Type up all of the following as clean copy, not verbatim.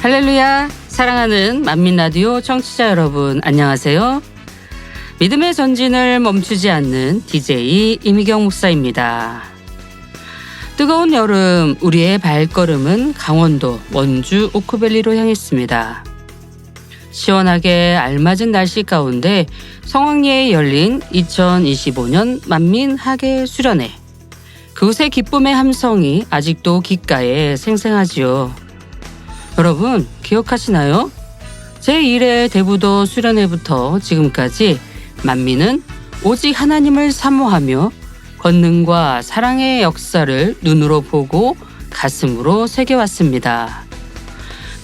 할렐루야, 사랑하는 만민라디오 청취자 여러분, 안녕하세요. 믿음의 전진을 멈추지 않는 DJ 이미경 목사입니다. 뜨거운 여름, 우리의 발걸음은 강원도 원주 오크밸리로 향했습니다. 시원하게 알맞은 날씨 가운데 성황리에 열린 2025년 만민학예수련회. 그곳의 기쁨의 함성이 아직도 귓가에 생생하지요. 여러분 기억하시나요? 제1회 대부도 수련회부터 지금까지 만민은 오직 하나님을 사모하며 권능과 사랑의 역사를 눈으로 보고 가슴으로 새겨왔습니다.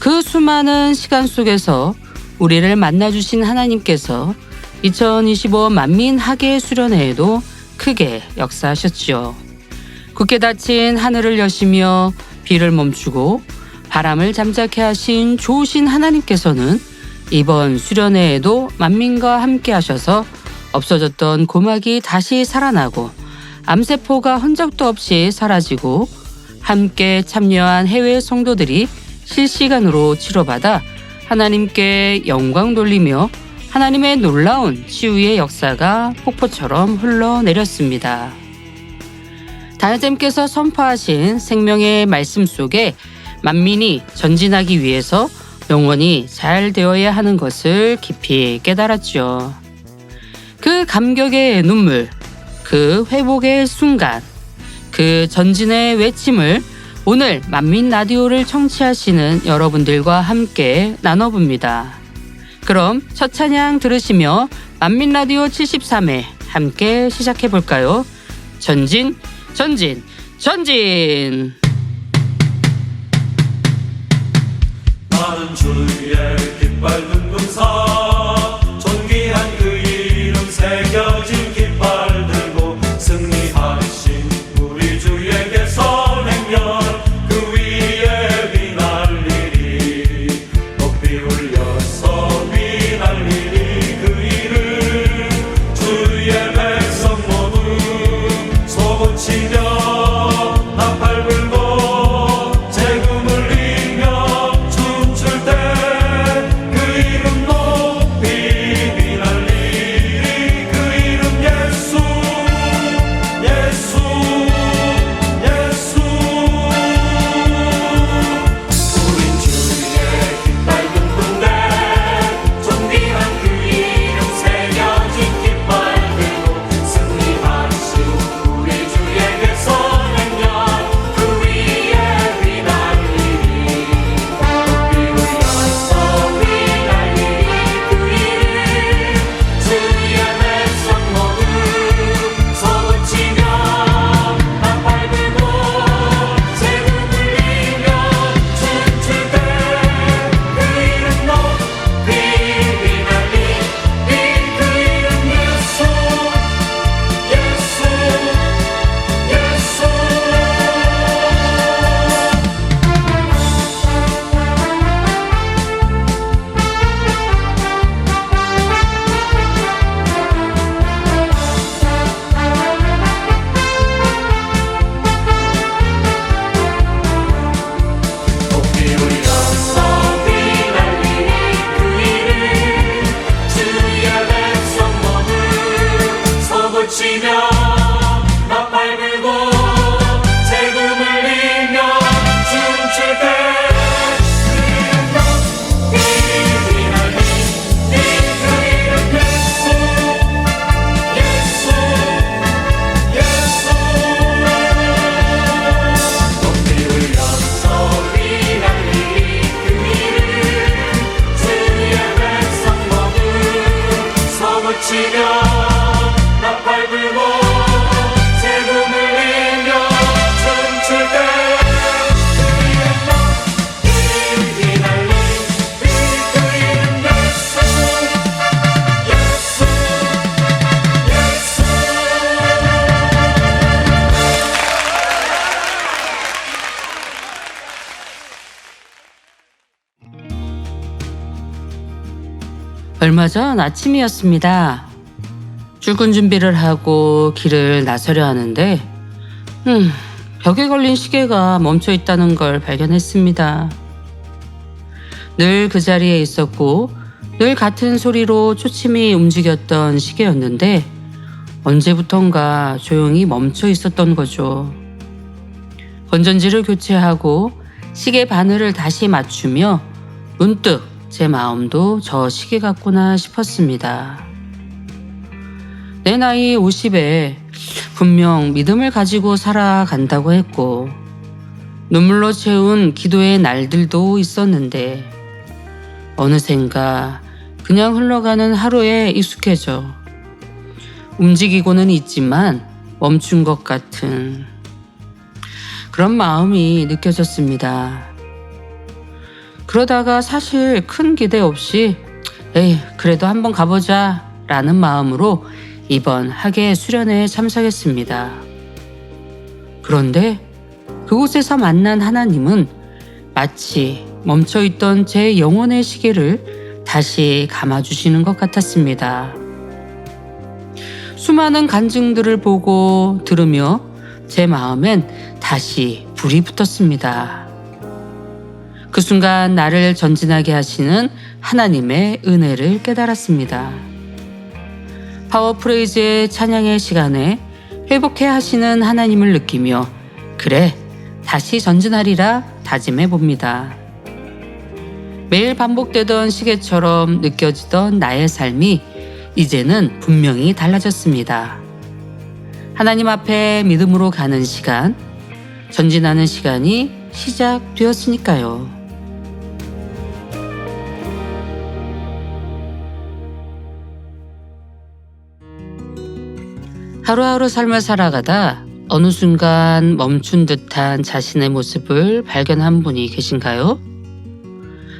그 수많은 시간 속에서 우리를 만나주신 하나님께서 2025 만민학예수련회에도 크게 역사하셨지요. 굳게 닫힌 하늘을 여시며 비를 멈추고 바람을 잠자케 하신 좋으신 하나님께서는 이번 수련회에도 만민과 함께 하셔서 없어졌던 고막이 다시 살아나고 암세포가 흔적도 없이 사라지고 함께 참여한 해외 성도들이 실시간으로 치료받아 하나님께 영광 돌리며 하나님의 놀라운 치유의 역사가 폭포처럼 흘러내렸습니다. 다윗님께서 선포하신 생명의 말씀 속에 만민이 전진하기 위해서 영원히 잘 되어야 하는 것을 깊이 깨달았죠. 그 감격의 눈물, 그 회복의 순간, 그 전진의 외침을 오늘 만민 라디오를 청취하시는 여러분들과 함께 나눠봅니다. 그럼 첫 찬양 들으시며 만민 라디오 73회 함께 시작해 볼까요? 전진, 전진, 전진! 나는 주의 깃발 둥둥사 존귀한 그 이름 새겨진 깃발 들고 승리하신 우리 주에게서 행렬 그 위에 비날리리 높이 울려서 비날리리 그 이름 주의 백성 모두 소곤치며 나팔 불고 얼마 전 아침이었습니다. 출근 준비를 하고 길을 나서려 하는데 벽에 걸린 시계가 멈춰 있다는 걸 발견했습니다. 늘 그 자리에 있었고 늘 같은 소리로 초침이 움직였던 시계였는데 언제부턴가 조용히 멈춰 있었던 거죠. 건전지를 교체하고 시계 바늘을 다시 맞추며 문득 제 마음도 저 시계 같구나 싶었습니다. 내 나이 50에 분명 믿음을 가지고 살아간다고 했고 눈물로 채운 기도의 날들도 있었는데 어느샌가 그냥 흘러가는 하루에 익숙해져 움직이고는 있지만 멈춘 것 같은 그런 마음이 느껴졌습니다. 그러다가 사실 큰 기대 없이 그래도 한번 가보자 라는 마음으로 이번 학예 수련회에 참석했습니다. 그런데 그곳에서 만난 하나님은 마치 멈춰있던 제 영혼의 시계를 다시 감아주시는 것 같았습니다. 수많은 간증들을 보고 들으며 제 마음엔 다시 불이 붙었습니다. 그 순간 나를 전진하게 하시는 하나님의 은혜를 깨달았습니다. 파워프레이즈의 찬양의 시간에 회복해 하시는 하나님을 느끼며 그래, 다시 전진하리라 다짐해 봅니다. 매일 반복되던 시계처럼 느껴지던 나의 삶이 이제는 분명히 달라졌습니다. 하나님 앞에 믿음으로 가는 시간, 전진하는 시간이 시작되었으니까요. 하루하루 삶을 살아가다 어느 순간 멈춘 듯한 자신의 모습을 발견한 분이 계신가요?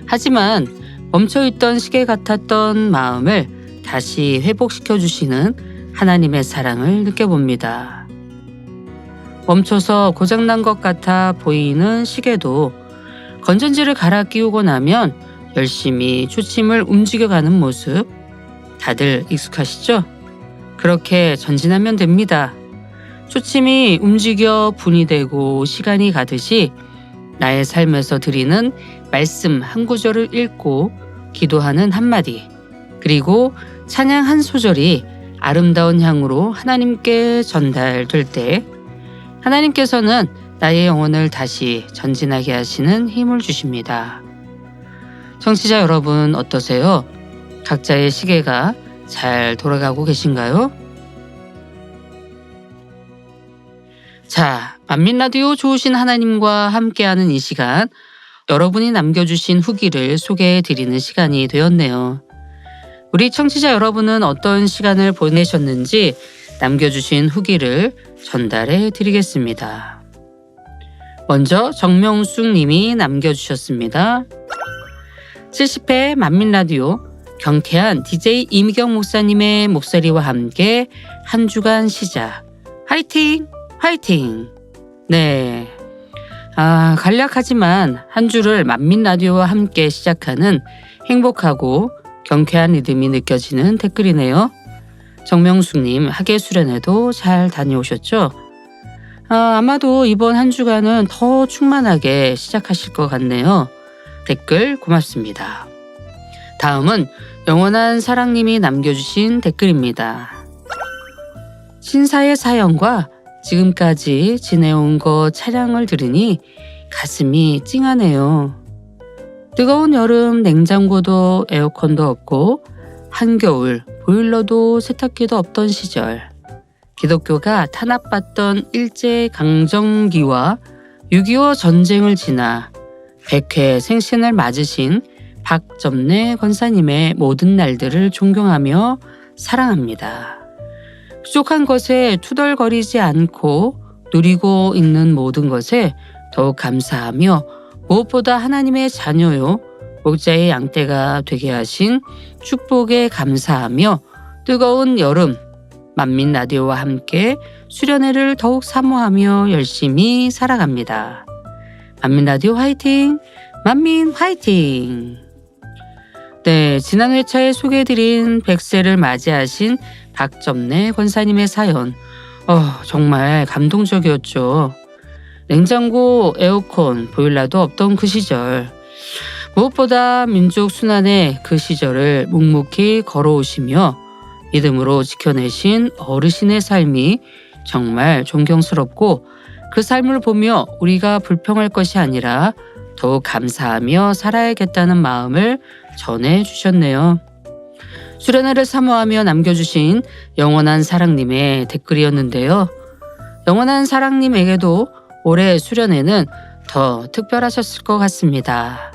하지만 멈춰있던 시계 같았던 마음을 다시 회복시켜 주시는 하나님의 사랑을 느껴봅니다. 멈춰서 고장난 것 같아 보이는 시계도 건전지를 갈아 끼우고 나면 열심히 초침을 움직여가는 모습 다들 익숙하시죠? 그렇게 전진하면 됩니다. 초침이 움직여 분이 되고 시간이 가듯이 나의 삶에서 드리는 말씀 한 구절을 읽고 기도하는 한마디 그리고 찬양 한 소절이 아름다운 향으로 하나님께 전달될 때 하나님께서는 나의 영혼을 다시 전진하게 하시는 힘을 주십니다. 청취자 여러분 어떠세요? 각자의 시계가 잘 돌아가고 계신가요? 자, 만민라디오 좋으신 하나님과 함께하는 이 시간, 여러분이 남겨주신 후기를 소개해드리는 시간이 되었네요. 우리 청취자 여러분은 어떤 시간을 보내셨는지 남겨주신 후기를 전달해 드리겠습니다. 먼저 정명숙 님이 남겨주셨습니다. 70회 만민라디오 경쾌한 DJ 이미경 목사님의 목소리와 함께 한 주간 시작. 화이팅! 화이팅! 네. 간략하지만 한 주를 만민라디오와 함께 시작하는 행복하고 경쾌한 리듬이 느껴지는 댓글이네요. 정명숙님 학예 수련회도 잘 다녀오셨죠? 아마도 이번 한 주간은 더 충만하게 시작하실 것 같네요. 댓글 고맙습니다. 다음은 영원한 사랑님이 남겨주신 댓글입니다. 신사의 사연과 지금까지 지내온 것 차량을 들으니 가슴이 찡하네요. 뜨거운 여름 냉장고도 에어컨도 없고 한겨울 보일러도 세탁기도 없던 시절 기독교가 탄압받던 일제강점기와 6.25 전쟁을 지나 100회 생신을 맞으신 박점래 권사님의 모든 날들을 존경하며 사랑합니다. 부족한 것에 투덜거리지 않고 누리고 있는 모든 것에 더욱 감사하며 무엇보다 하나님의 자녀요 목자의 양떼가 되게 하신 축복에 감사하며 뜨거운 여름 만민 라디오와 함께 수련회를 더욱 사모하며 열심히 살아갑니다. 만민 라디오 화이팅! 만민 화이팅! 네, 지난 회차에 소개해드린 100세를 맞이하신 박점래 권사님의 사연. 정말 감동적이었죠. 냉장고, 에어컨, 보일러도 없던 그 시절. 무엇보다 민족 순환의 그 시절을 묵묵히 걸어오시며 믿음으로 지켜내신 어르신의 삶이 정말 존경스럽고, 그 삶을 보며 우리가 불평할 것이 아니라 더욱 감사하며 살아야겠다는 마음을 전해주셨네요. 수련회를 사모하며 남겨주신 영원한 사랑님의 댓글이었는데요. 영원한 사랑님에게도 올해 수련회는 더 특별하셨을 것 같습니다.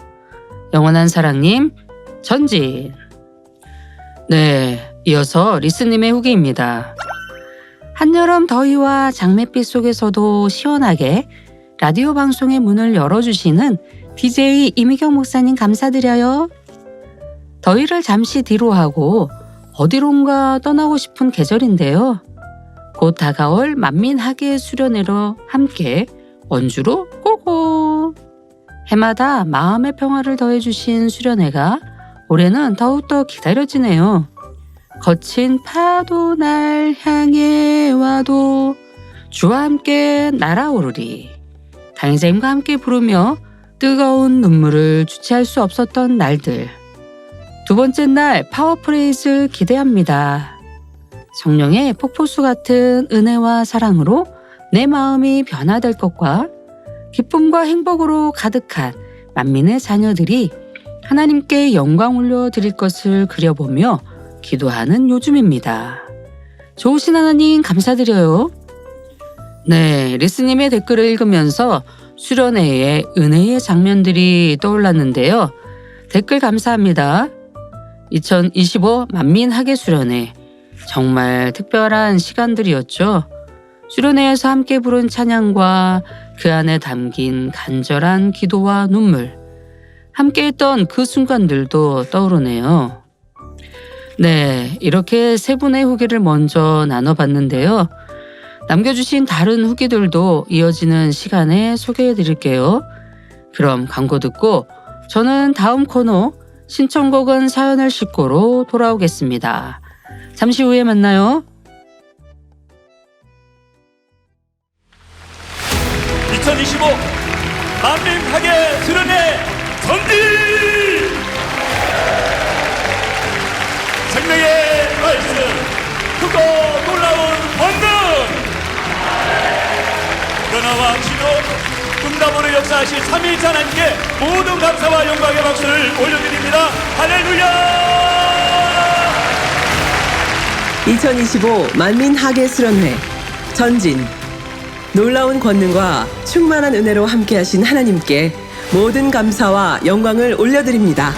영원한 사랑님, 전진! 네, 이어서 리스님의 후기입니다. 한여름 더위와 장밋빛 속에서도 시원하게 라디오 방송의 문을 열어주시는 DJ 이미경 목사님 감사드려요. 더위를 잠시 뒤로 하고 어디론가 떠나고 싶은 계절인데요. 곧 다가올 만민학예 수련회로 함께 원주로 고고! 해마다 마음의 평화를 더해주신 수련회가 올해는 더욱더 기다려지네요. 거친 파도 날 향해 와도 주와 함께 날아오르리. 당회자님과 함께 부르며 뜨거운 눈물을 주체할 수 없었던 날들. 두 번째 날 파워프레이즈 기대합니다. 성령의 폭포수 같은 은혜와 사랑으로 내 마음이 변화될 것과 기쁨과 행복으로 가득한 만민의 자녀들이 하나님께 영광 올려드릴 것을 그려보며 기도하는 요즘입니다. 좋으신 하나님 감사드려요. 네, 리스님의 댓글을 읽으면서 수련회의 은혜의 장면들이 떠올랐는데요. 댓글 감사합니다. 2025 만민학예 수련회, 정말 특별한 시간들이었죠. 수련회에서 함께 부른 찬양과 그 안에 담긴 간절한 기도와 눈물, 함께했던 그 순간들도 떠오르네요. 네, 이렇게 세 분의 후기를 먼저 나눠봤는데요. 남겨주신 다른 후기들도 이어지는 시간에 소개해드릴게요. 그럼 광고 듣고 저는 다음 코너 신청곡은 사연을 싣고로 돌아오겠습니다. 잠시 후에 만나요. 2025 만민학예 수련회 전진! 생명의 말씀, 크고 놀라운 권능! 변화와 치료, 응답으로 역사하신 3일째 하나님께 모든 감사와 영광의 박수를 올려드립니다. 할렐루야! 2025 만민학예 수련회 전진. 놀라운 권능과 충만한 은혜로 함께하신 하나님께 모든 감사와 영광을 올려드립니다.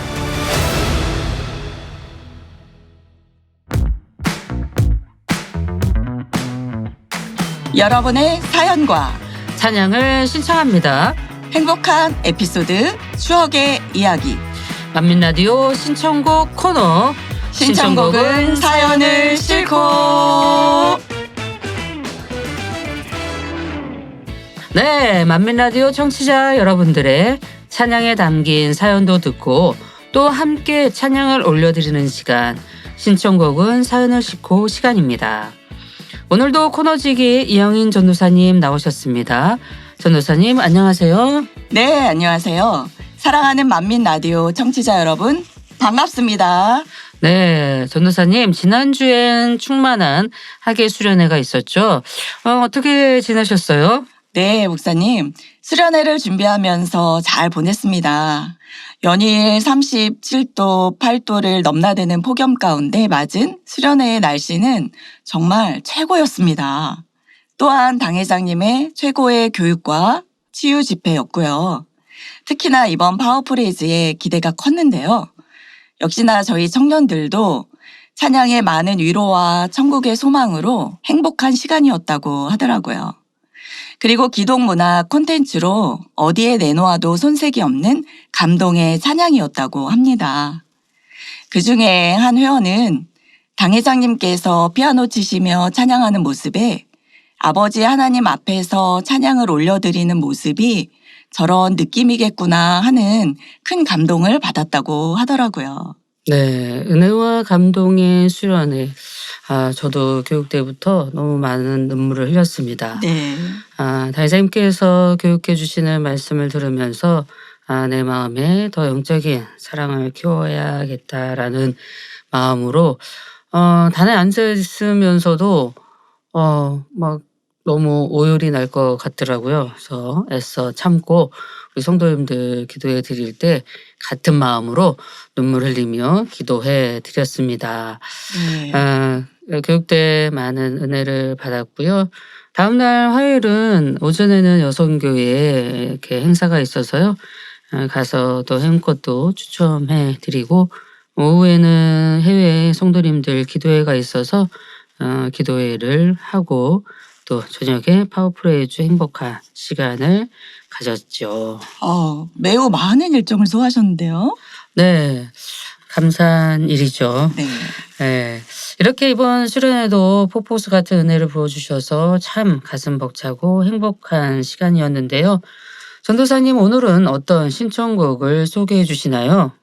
여러분의 사연과 찬양을 신청합니다. 행복한 에피소드, 추억의 이야기. 만민라디오 신청곡 코너. 신청곡은 사연을 싣고. 네, 만민라디오 청취자 여러분들의 찬양에 담긴 사연도 듣고 또 함께 찬양을 올려드리는 시간, 신청곡은 사연을 싣고 시간입니다. 오늘도 코너지기 이영인 전도사님 나오셨습니다. 전도사님 안녕하세요. 네, 안녕하세요. 사랑하는 만민 라디오 청취자 여러분, 반갑습니다. 네, 전도사님 지난주엔 충만한 학예 수련회가 있었죠. 어떻게 지내셨어요? 네, 목사님. 수련회를 준비하면서 잘 보냈습니다. 연일 37도, 8도를 넘나드는 폭염 가운데 맞은 수련회의 날씨는 정말 최고였습니다. 또한 당회장님의 최고의 교육과 치유 집회였고요. 특히나 이번 파워프레이즈에 기대가 컸는데요. 역시나 저희 청년들도 찬양의 많은 위로와 천국의 소망으로 행복한 시간이었다고 하더라고요. 그리고 기독문화 콘텐츠로 어디에 내놓아도 손색이 없는 감동의 찬양이었다고 합니다. 그중에 한 회원은 당회장님께서 피아노 치시며 찬양하는 모습에 아버지 하나님 앞에서 찬양을 올려드리는 모습이 저런 느낌이겠구나 하는 큰 감동을 받았다고 하더라고요. 네, 은혜와 감동의 수련회. 저도 교육 때부터 너무 많은 눈물을 흘렸습니다. 네. 달사님께서 교육해 주시는 말씀을 들으면서 내 마음에 더 영적인 사랑을 키워야겠다라는 마음으로 단에 앉아 있으면서도 막 너무 오열이 날 것 같더라고요. 그래서 애써 참고 우리 성도님들 기도해 드릴 때 같은 마음으로 눈물 흘리며 기도해 드렸습니다. 네. 교육 때 많은 은혜를 받았고요. 다음날 화요일은 오전에는 여성교회에 이렇게 행사가 있어서요. 가서 또 행꽃도 추첨해 드리고 오후에는 해외 성도님들 기도회가 있어서 기도회를 하고 또 저녁에 파워프레이주 행복한 시간을 가졌죠. 매우 많은 일정을 소화하셨는데요. 네, 감사한 일이죠. 네. 네, 이렇게 이번 수련회도 폭포수 같은 은혜를 부어주셔서 참 가슴 벅차고 행복한 시간이었는데요. 전도사님, 오늘은 어떤 신청곡을 소개해 주시나요?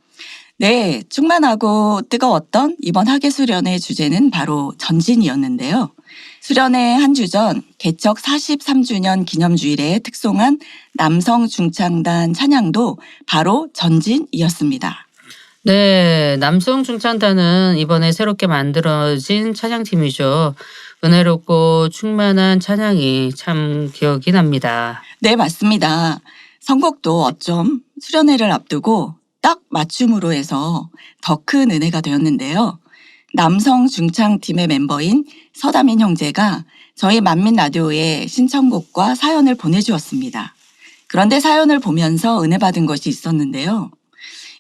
네, 충만하고 뜨거웠던 이번 학예 수련의 주제는 바로 전진이었는데요. 수련회 한 주 전 개척 43주년 기념주일에 특송한 남성 중창단 찬양도 바로 전진이었습니다. 네, 남성 중창단은 이번에 새롭게 만들어진 찬양팀이죠. 은혜롭고 충만한 찬양이 참 기억이 납니다. 네, 맞습니다. 선곡도 어쩜 수련회를 앞두고 딱 맞춤으로 해서 더 큰 은혜가 되었는데요. 남성 중창팀의 멤버인 서다민 형제가 저희 만민 라디오에 신청곡과 사연을 보내주었습니다. 그런데 사연을 보면서 은혜 받은 것이 있었는데요.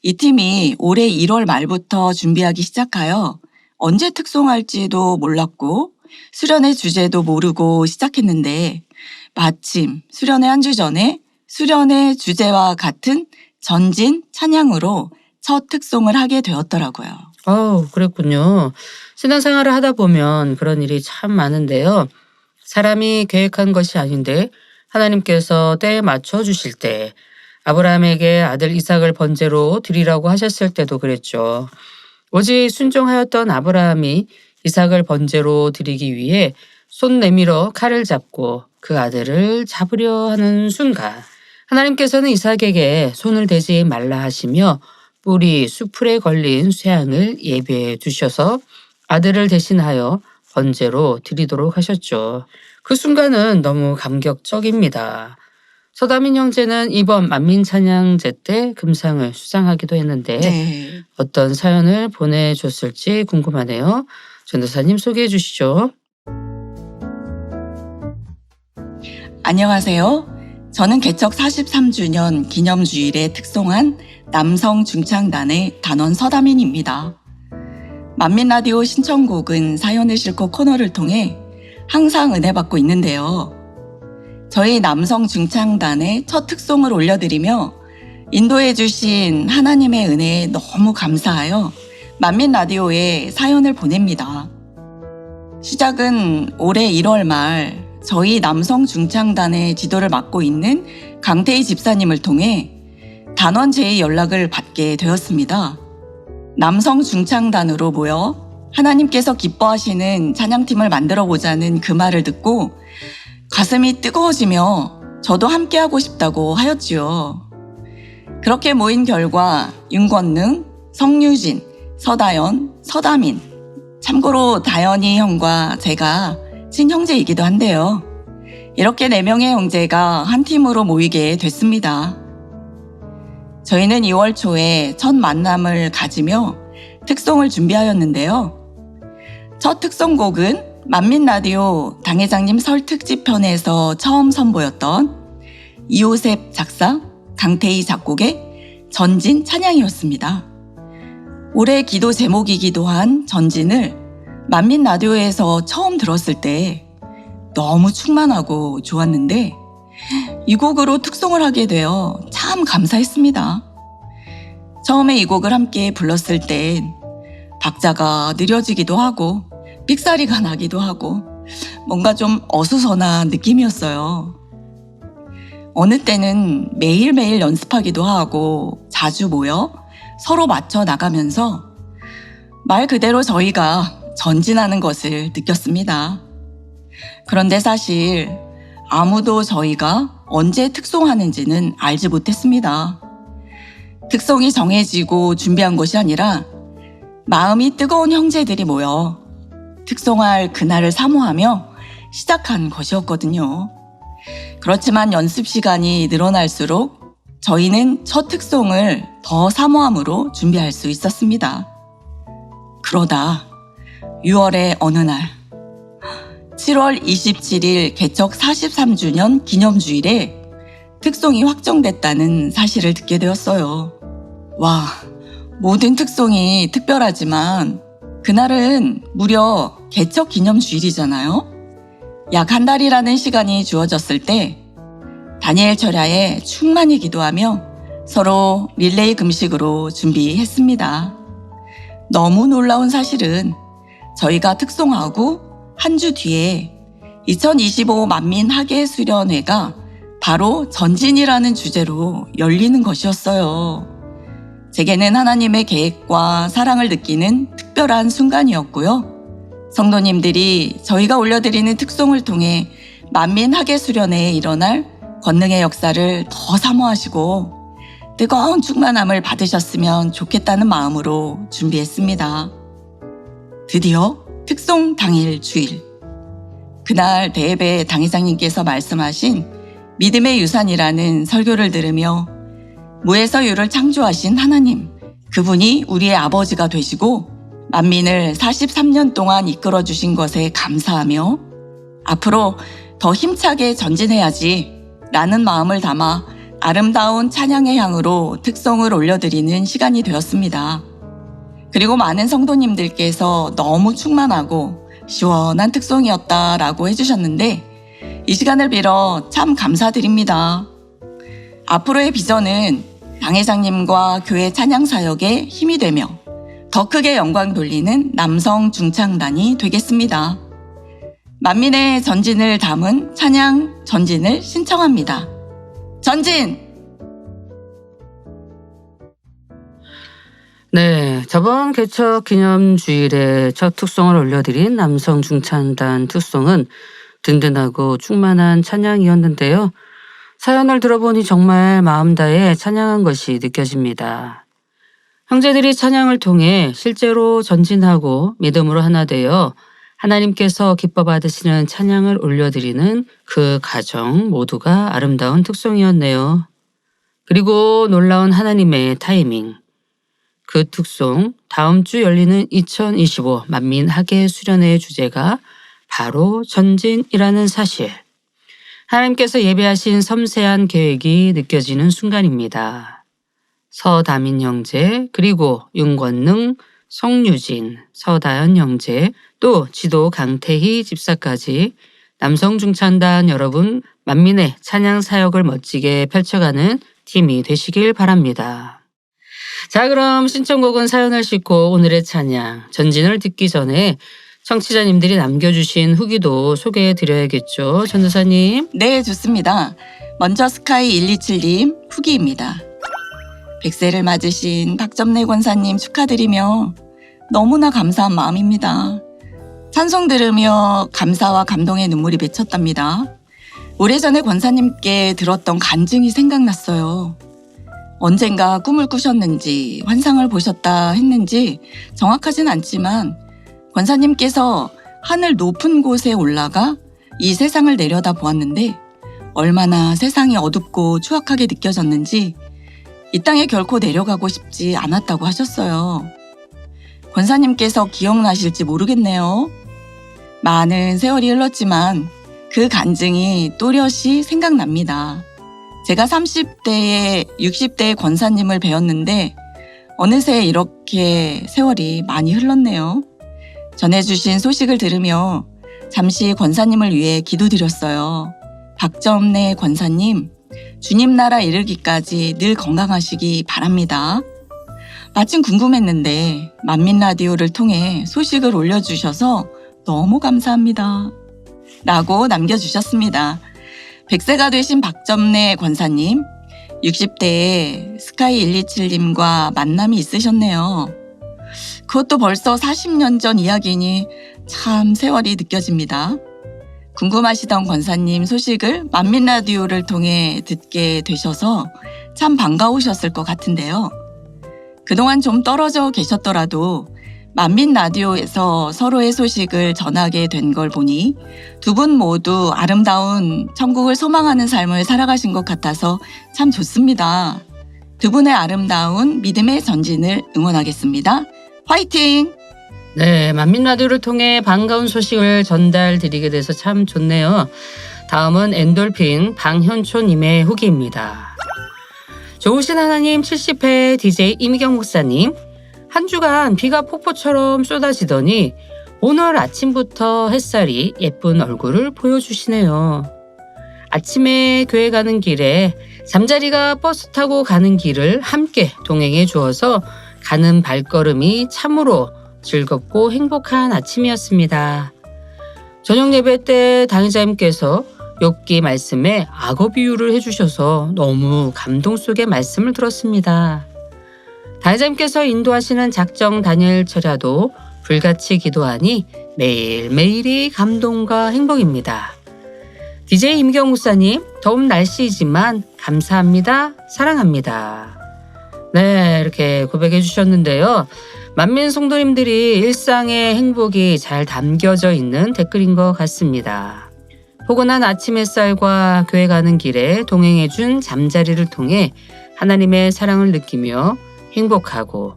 이 팀이 올해 1월 말부터 준비하기 시작하여 언제 특송할지도 몰랐고 수련회 주제도 모르고 시작했는데 마침 수련회 한 주 전에 수련회 주제와 같은 전진 찬양으로 첫 특송을 하게 되었더라고요. 그랬군요. 신앙생활을 하다 보면 그런 일이 참 많은데요. 사람이 계획한 것이 아닌데 하나님께서 때에 맞춰 주실 때 아브라함에게 아들 이삭을 번제로 드리라고 하셨을 때도 그랬죠. 오직 순종하였던 아브라함이 이삭을 번제로 드리기 위해 손 내밀어 칼을 잡고 그 아들을 잡으려 하는 순간 하나님께서는 이삭에게 손을 대지 말라 하시며 뿔이 수풀에 걸린 쇠안을 예비해 두셔서 아들을 대신하여 번제로 드리도록 하셨죠. 그 순간은 너무 감격적입니다. 서다민 형제는 이번 만민찬양제 때 금상을 수상하기도 했는데 네. 어떤 사연을 보내줬을지 궁금하네요. 전도사님 소개해 주시죠. 안녕하세요. 저는 개척 43주년 기념주일에 특송한 남성 중창단의 단원 서다민입니다. 만민라디오 신청곡은 사연을 싣고 코너를 통해 항상 은혜 받고 있는데요. 저희 남성 중창단의 첫 특송을 올려드리며 인도해 주신 하나님의 은혜에 너무 감사하여 만민라디오에 사연을 보냅니다. 시작은 올해 1월 말 저희 남성 중창단의 지도를 맡고 있는 강태희 집사님을 통해 단원 제의 연락을 받게 되었습니다. 남성 중창단으로 모여 하나님께서 기뻐하시는 찬양팀을 만들어 보자는 그 말을 듣고 가슴이 뜨거워지며 저도 함께하고 싶다고 하였지요. 그렇게 모인 결과 윤권능, 성유진, 서다연, 서다민, 참고로 다연이 형과 제가 친형제이기도 한데요. 이렇게 4명의 형제가 한 팀으로 모이게 됐습니다. 저희는 2월 초에 첫 만남을 가지며 특송을 준비하였는데요. 첫 특송곡은 만민라디오 당회장님 설 특집편에서 처음 선보였던 이호셉 작사, 강태희 작곡의 전진 찬양이었습니다. 올해 기도 제목이기도 한 전진을 만민라디오에서 처음 들었을 때 너무 충만하고 좋았는데 이 곡으로 특송을 하게 되어 참 감사했습니다. 처음에 이 곡을 함께 불렀을 땐 박자가 느려지기도 하고 삑사리가 나기도 하고 뭔가 좀 어수선한 느낌이었어요. 어느 때는 매일매일 연습하기도 하고 자주 모여 서로 맞춰 나가면서 말 그대로 저희가 전진하는 것을 느꼈습니다. 그런데 사실 아무도 저희가 언제 특송하는지는 알지 못했습니다. 특송이 정해지고 준비한 것이 아니라 마음이 뜨거운 형제들이 모여 특송할 그날을 사모하며 시작한 것이었거든요. 그렇지만 연습 시간이 늘어날수록 저희는 첫 특송을 더 사모함으로 준비할 수 있었습니다. 그러다 6월의 어느 날 7월 27일 개척 43주년 기념주일에 특송이 확정됐다는 사실을 듣게 되었어요. 와, 모든 특송이 특별하지만 그날은 무려 개척 기념주일이잖아요. 약 한 달이라는 시간이 주어졌을 때 다니엘 철야에 충만히 기도하며 서로 릴레이 금식으로 준비했습니다. 너무 놀라운 사실은 저희가 특송하고 한 주 뒤에 2025 만민 학예 수련회가 바로 전진이라는 주제로 열리는 것이었어요. 제게는 하나님의 계획과 사랑을 느끼는 특별한 순간이었고요. 성도님들이 저희가 올려드리는 특송을 통해 만민 학예 수련회에 일어날 권능의 역사를 더 사모하시고 뜨거운 충만함을 받으셨으면 좋겠다는 마음으로 준비했습니다. 드디어 특송 당일 주일. 그날 대예배 당회장님께서 말씀하신 믿음의 유산이라는 설교를 들으며 무에서 유를 창조하신 하나님, 그분이 우리의 아버지가 되시고 만민을 43년 동안 이끌어 주신 것에 감사하며 앞으로 더 힘차게 전진해야지 라는 마음을 담아 아름다운 찬양의 향으로 특송을 올려드리는 시간이 되었습니다. 그리고 많은 성도님들께서 너무 충만하고 시원한 특송이었다라고 해주셨는데 이 시간을 빌어 참 감사드립니다. 앞으로의 비전은 당회장님과 교회 찬양 사역에 힘이 되며 더 크게 영광 돌리는 남성 중창단이 되겠습니다. 만민의 전진을 담은 찬양 전진을 신청합니다. 전진! 네, 저번 개척 기념주일에 첫 특송을 올려드린 남성 중창단 특송은 든든하고 충만한 찬양이었는데요. 사연을 들어보니 정말 마음 다해 찬양한 것이 느껴집니다. 형제들이 찬양을 통해 실제로 전진하고 믿음으로 하나 되어 하나님께서 기뻐 받으시는 찬양을 올려드리는 그 가정 모두가 아름다운 특송이었네요. 그리고 놀라운 하나님의 타이밍. 그 특송, 다음 주 열리는 2025 만민 학예 수련회의 주제가 바로 전진이라는 사실. 하나님께서 예배하신 섬세한 계획이 느껴지는 순간입니다. 서다민 형제, 그리고 윤권능, 송유진, 서다현 형제, 또 지도 강태희 집사까지 남성 중창단 여러분 만민의 찬양 사역을 멋지게 펼쳐가는 팀이 되시길 바랍니다. 자, 그럼 신청곡은 사연을 싣고 오늘의 찬양 전진을 듣기 전에 청취자님들이 남겨주신 후기도 소개해드려야겠죠. 전도사님. 네, 좋습니다. 먼저 스카이 127님 후기입니다. 100세를 맞으신 박점래 권사님 축하드리며 너무나 감사한 마음입니다. 찬송 들으며 감사와 감동의 눈물이 맺혔답니다. 오래전에 권사님께 들었던 간증이 생각났어요. 언젠가 꿈을 꾸셨는지 환상을 보셨다 했는지 정확하진 않지만 권사님께서 하늘 높은 곳에 올라가 이 세상을 내려다 보았는데 얼마나 세상이 어둡고 추악하게 느껴졌는지 이 땅에 결코 내려가고 싶지 않았다고 하셨어요. 권사님께서 기억나실지 모르겠네요. 많은 세월이 흘렀지만 그 간증이 또렷이 생각납니다. 제가 30대에 60대의 권사님을 배웠는데 어느새 이렇게 세월이 많이 흘렀네요. 전해주신 소식을 들으며 잠시 권사님을 위해 기도드렸어요. 박점래 권사님, 주님 나라 이르기까지 늘 건강하시기 바랍니다. 마침 궁금했는데 만민 라디오를 통해 소식을 올려주셔서 너무 감사합니다. 라고 남겨주셨습니다. 100세가 되신 박점래 권사님, 60대에 스카이 127님과 만남이 있으셨네요. 그것도 벌써 40년 전 이야기니 참 세월이 느껴집니다. 궁금하시던 권사님 소식을 만민라디오를 통해 듣게 되셔서 참 반가우셨을 것 같은데요. 그동안 좀 떨어져 계셨더라도 만민라디오에서 서로의 소식을 전하게 된 걸 보니 두 분 모두 아름다운 천국을 소망하는 삶을 살아가신 것 같아서 참 좋습니다. 두 분의 아름다운 믿음의 전진을 응원하겠습니다. 화이팅! 네, 만민라디오를 통해 반가운 소식을 전달드리게 돼서 참 좋네요. 다음은 엔돌핀 방현초님의 후기입니다. 좋으신 하나님 70회 DJ 이미경 목사님, 한 주간 비가 폭포처럼 쏟아지더니 오늘 아침부터 햇살이 예쁜 얼굴을 보여주시네요. 아침에 교회 가는 길에 잠자리가 버스 타고 가는 길을 함께 동행해 주어서 가는 발걸음이 참으로 즐겁고 행복한 아침이었습니다. 저녁 예배 때 당회자님께서 욥기 말씀에 악어 비유를 해주셔서 너무 감동 속의 말씀을 들었습니다. 당회자님께서 인도하시는 작정 다니엘 철야도 불같이 기도하니 매일매일이 감동과 행복입니다. DJ 임경 목사님, 더운 날씨이지만 감사합니다. 사랑합니다. 네, 이렇게 고백해 주셨는데요. 만민 성도님들이 일상의 행복이 잘 담겨져 있는 댓글인 것 같습니다. 포근한 아침 햇살과 교회 가는 길에 동행해준 잠자리를 통해 하나님의 사랑을 느끼며 행복하고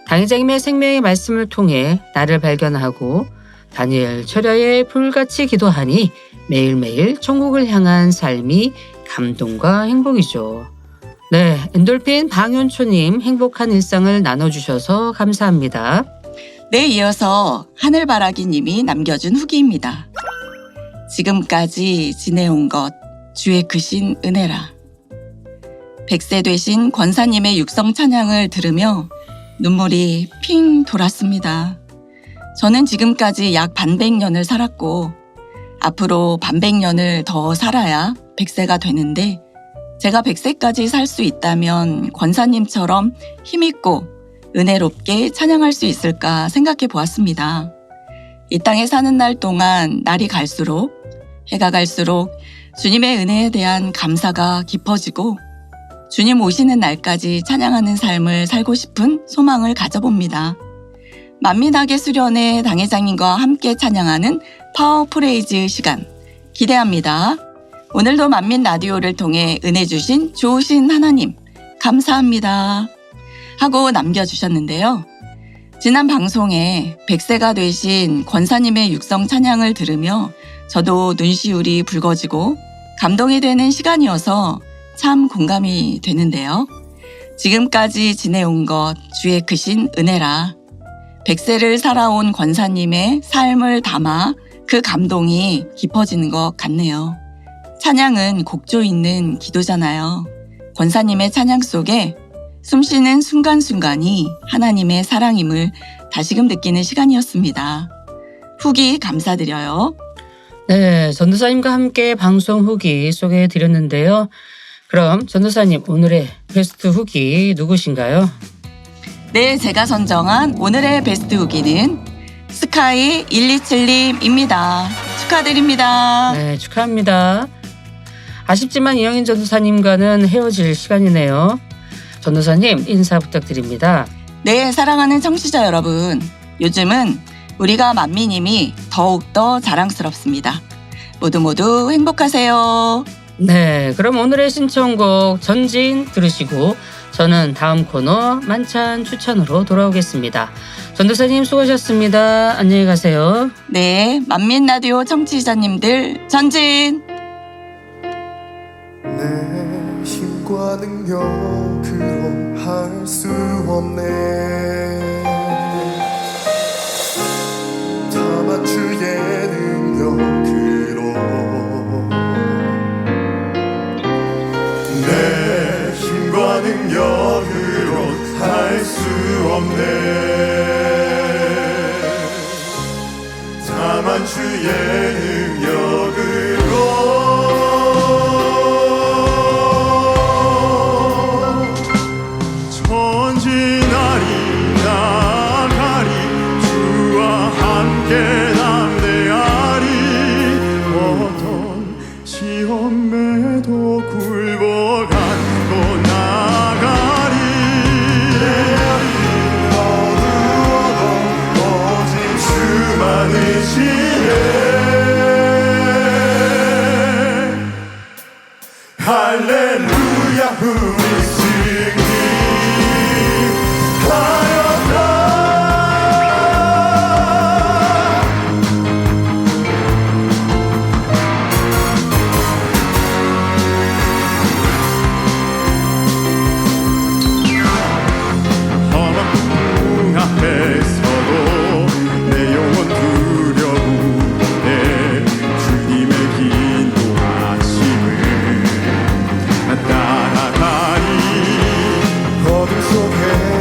당회자님의 생명의 말씀을 통해 나를 발견하고 다니엘 철야에 불같이 기도하니 매일매일 천국을 향한 삶이 감동과 행복이죠. 네, 엔돌핀 방윤초님 행복한 일상을 나눠주셔서 감사합니다. 네, 이어서 하늘바라기님이 남겨준 후기입니다. 지금까지 지내온 것 주의 크신 은혜라. 100세 되신 권사님의 육성 찬양을 들으며 눈물이 핑 돌았습니다. 저는 지금까지 약 반백년을 살았고 앞으로 반백년을 더 살아야 100세가 되는데 제가 100세까지 살 수 있다면 권사님처럼 힘있고 은혜롭게 찬양할 수 있을까 생각해 보았습니다. 이 땅에 사는 날 동안 날이 갈수록 해가 갈수록 주님의 은혜에 대한 감사가 깊어지고 주님 오시는 날까지 찬양하는 삶을 살고 싶은 소망을 가져봅니다. 만민학의 수련회 당회장님과 함께 찬양하는 파워프레이즈 시간 기대합니다. 오늘도 만민 라디오를 통해 은혜 주신 좋으신 하나님 감사합니다 하고 남겨주셨는데요. 지난 방송에 100세가 되신 권사님의 육성 찬양을 들으며 저도 눈시울이 붉어지고 감동이 되는 시간이어서 참 공감이 되는데요. 지금까지 지내온 것 주의 크신 은혜라. 100세를 살아온 권사님의 삶을 담아 그 감동이 깊어지는 것 같네요. 찬양은 곡조 있는 기도잖아요. 권사님의 찬양 속에 숨쉬는 순간순간이 하나님의 사랑임을 다시금 느끼는 시간이었습니다. 후기 감사드려요. 네, 전도사님과 함께 방송 후기 소개해 드렸는데요. 그럼 전도사님 오늘의 베스트 후기 누구신가요? 네, 제가 선정한 오늘의 베스트 후기는 스카이 127님입니다. 축하드립니다. 네, 축하합니다. 아쉽지만 이영인 전도사님과는 헤어질 시간이네요. 전도사님 인사 부탁드립니다. 네, 사랑하는 청취자 여러분. 요즘은 우리가 만민님이 더욱더 자랑스럽습니다. 모두 행복하세요. 네, 그럼 오늘의 신청곡 전진 들으시고 저는 다음 코너 만찬 추천으로 돌아오겠습니다. 전도사님 수고하셨습니다. 안녕히 가세요. 네, 만민 라디오 청취자님들 전진! 내 힘과 능력으로 할 수 없네. 다만 주의 능력으로 내 힘과 능력으로 할 수 없네. 다만 주의 능력으로 전진하리 나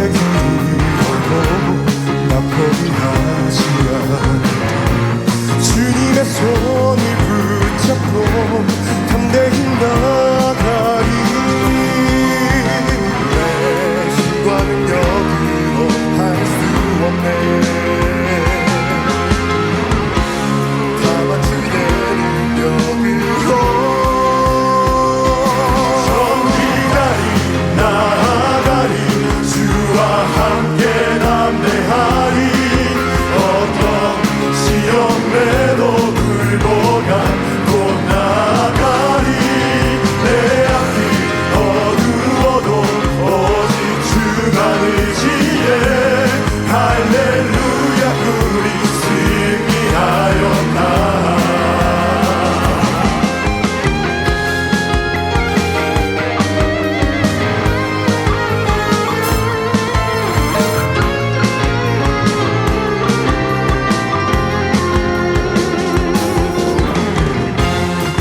길어도 나 포기하지 않아 주님의 손을 붙잡고 담대히 나가리 내 힘과 능력으로 할 수 없네 다만 주의 능력으로 전진하리 나아가리 주와 함께 담대하리 어떤 시험에도 굴복한 곧 나아가리 내 앞이 어두워도 오직 주만 의지해 할렐루야 우리 승리하였다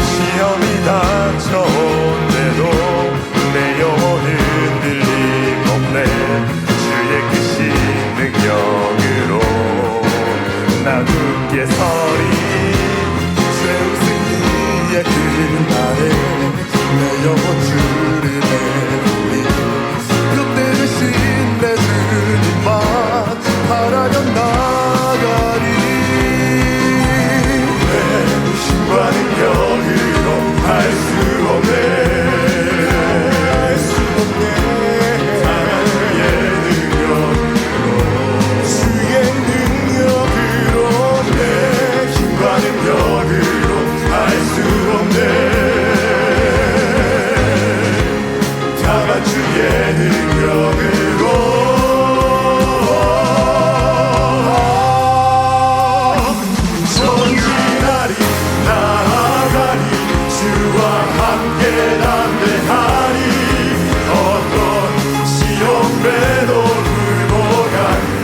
시험이 닥쳐온데도 내 영혼은 흔들림없네 주의 크신 능력으로 나 굳게 서리 최후 승리의 그날에 내 영혼 주를 내리 그때 대신 내 주님만 바라며 나가리 내 힘과 능력으로 할 수 없네 다만 주의 능력으로 내 힘과 능력으로 할 수 없네 다만 주의 능력으로 전진하리 나아가리 주와 함께 담대하리 어떤 시험에도 굴복한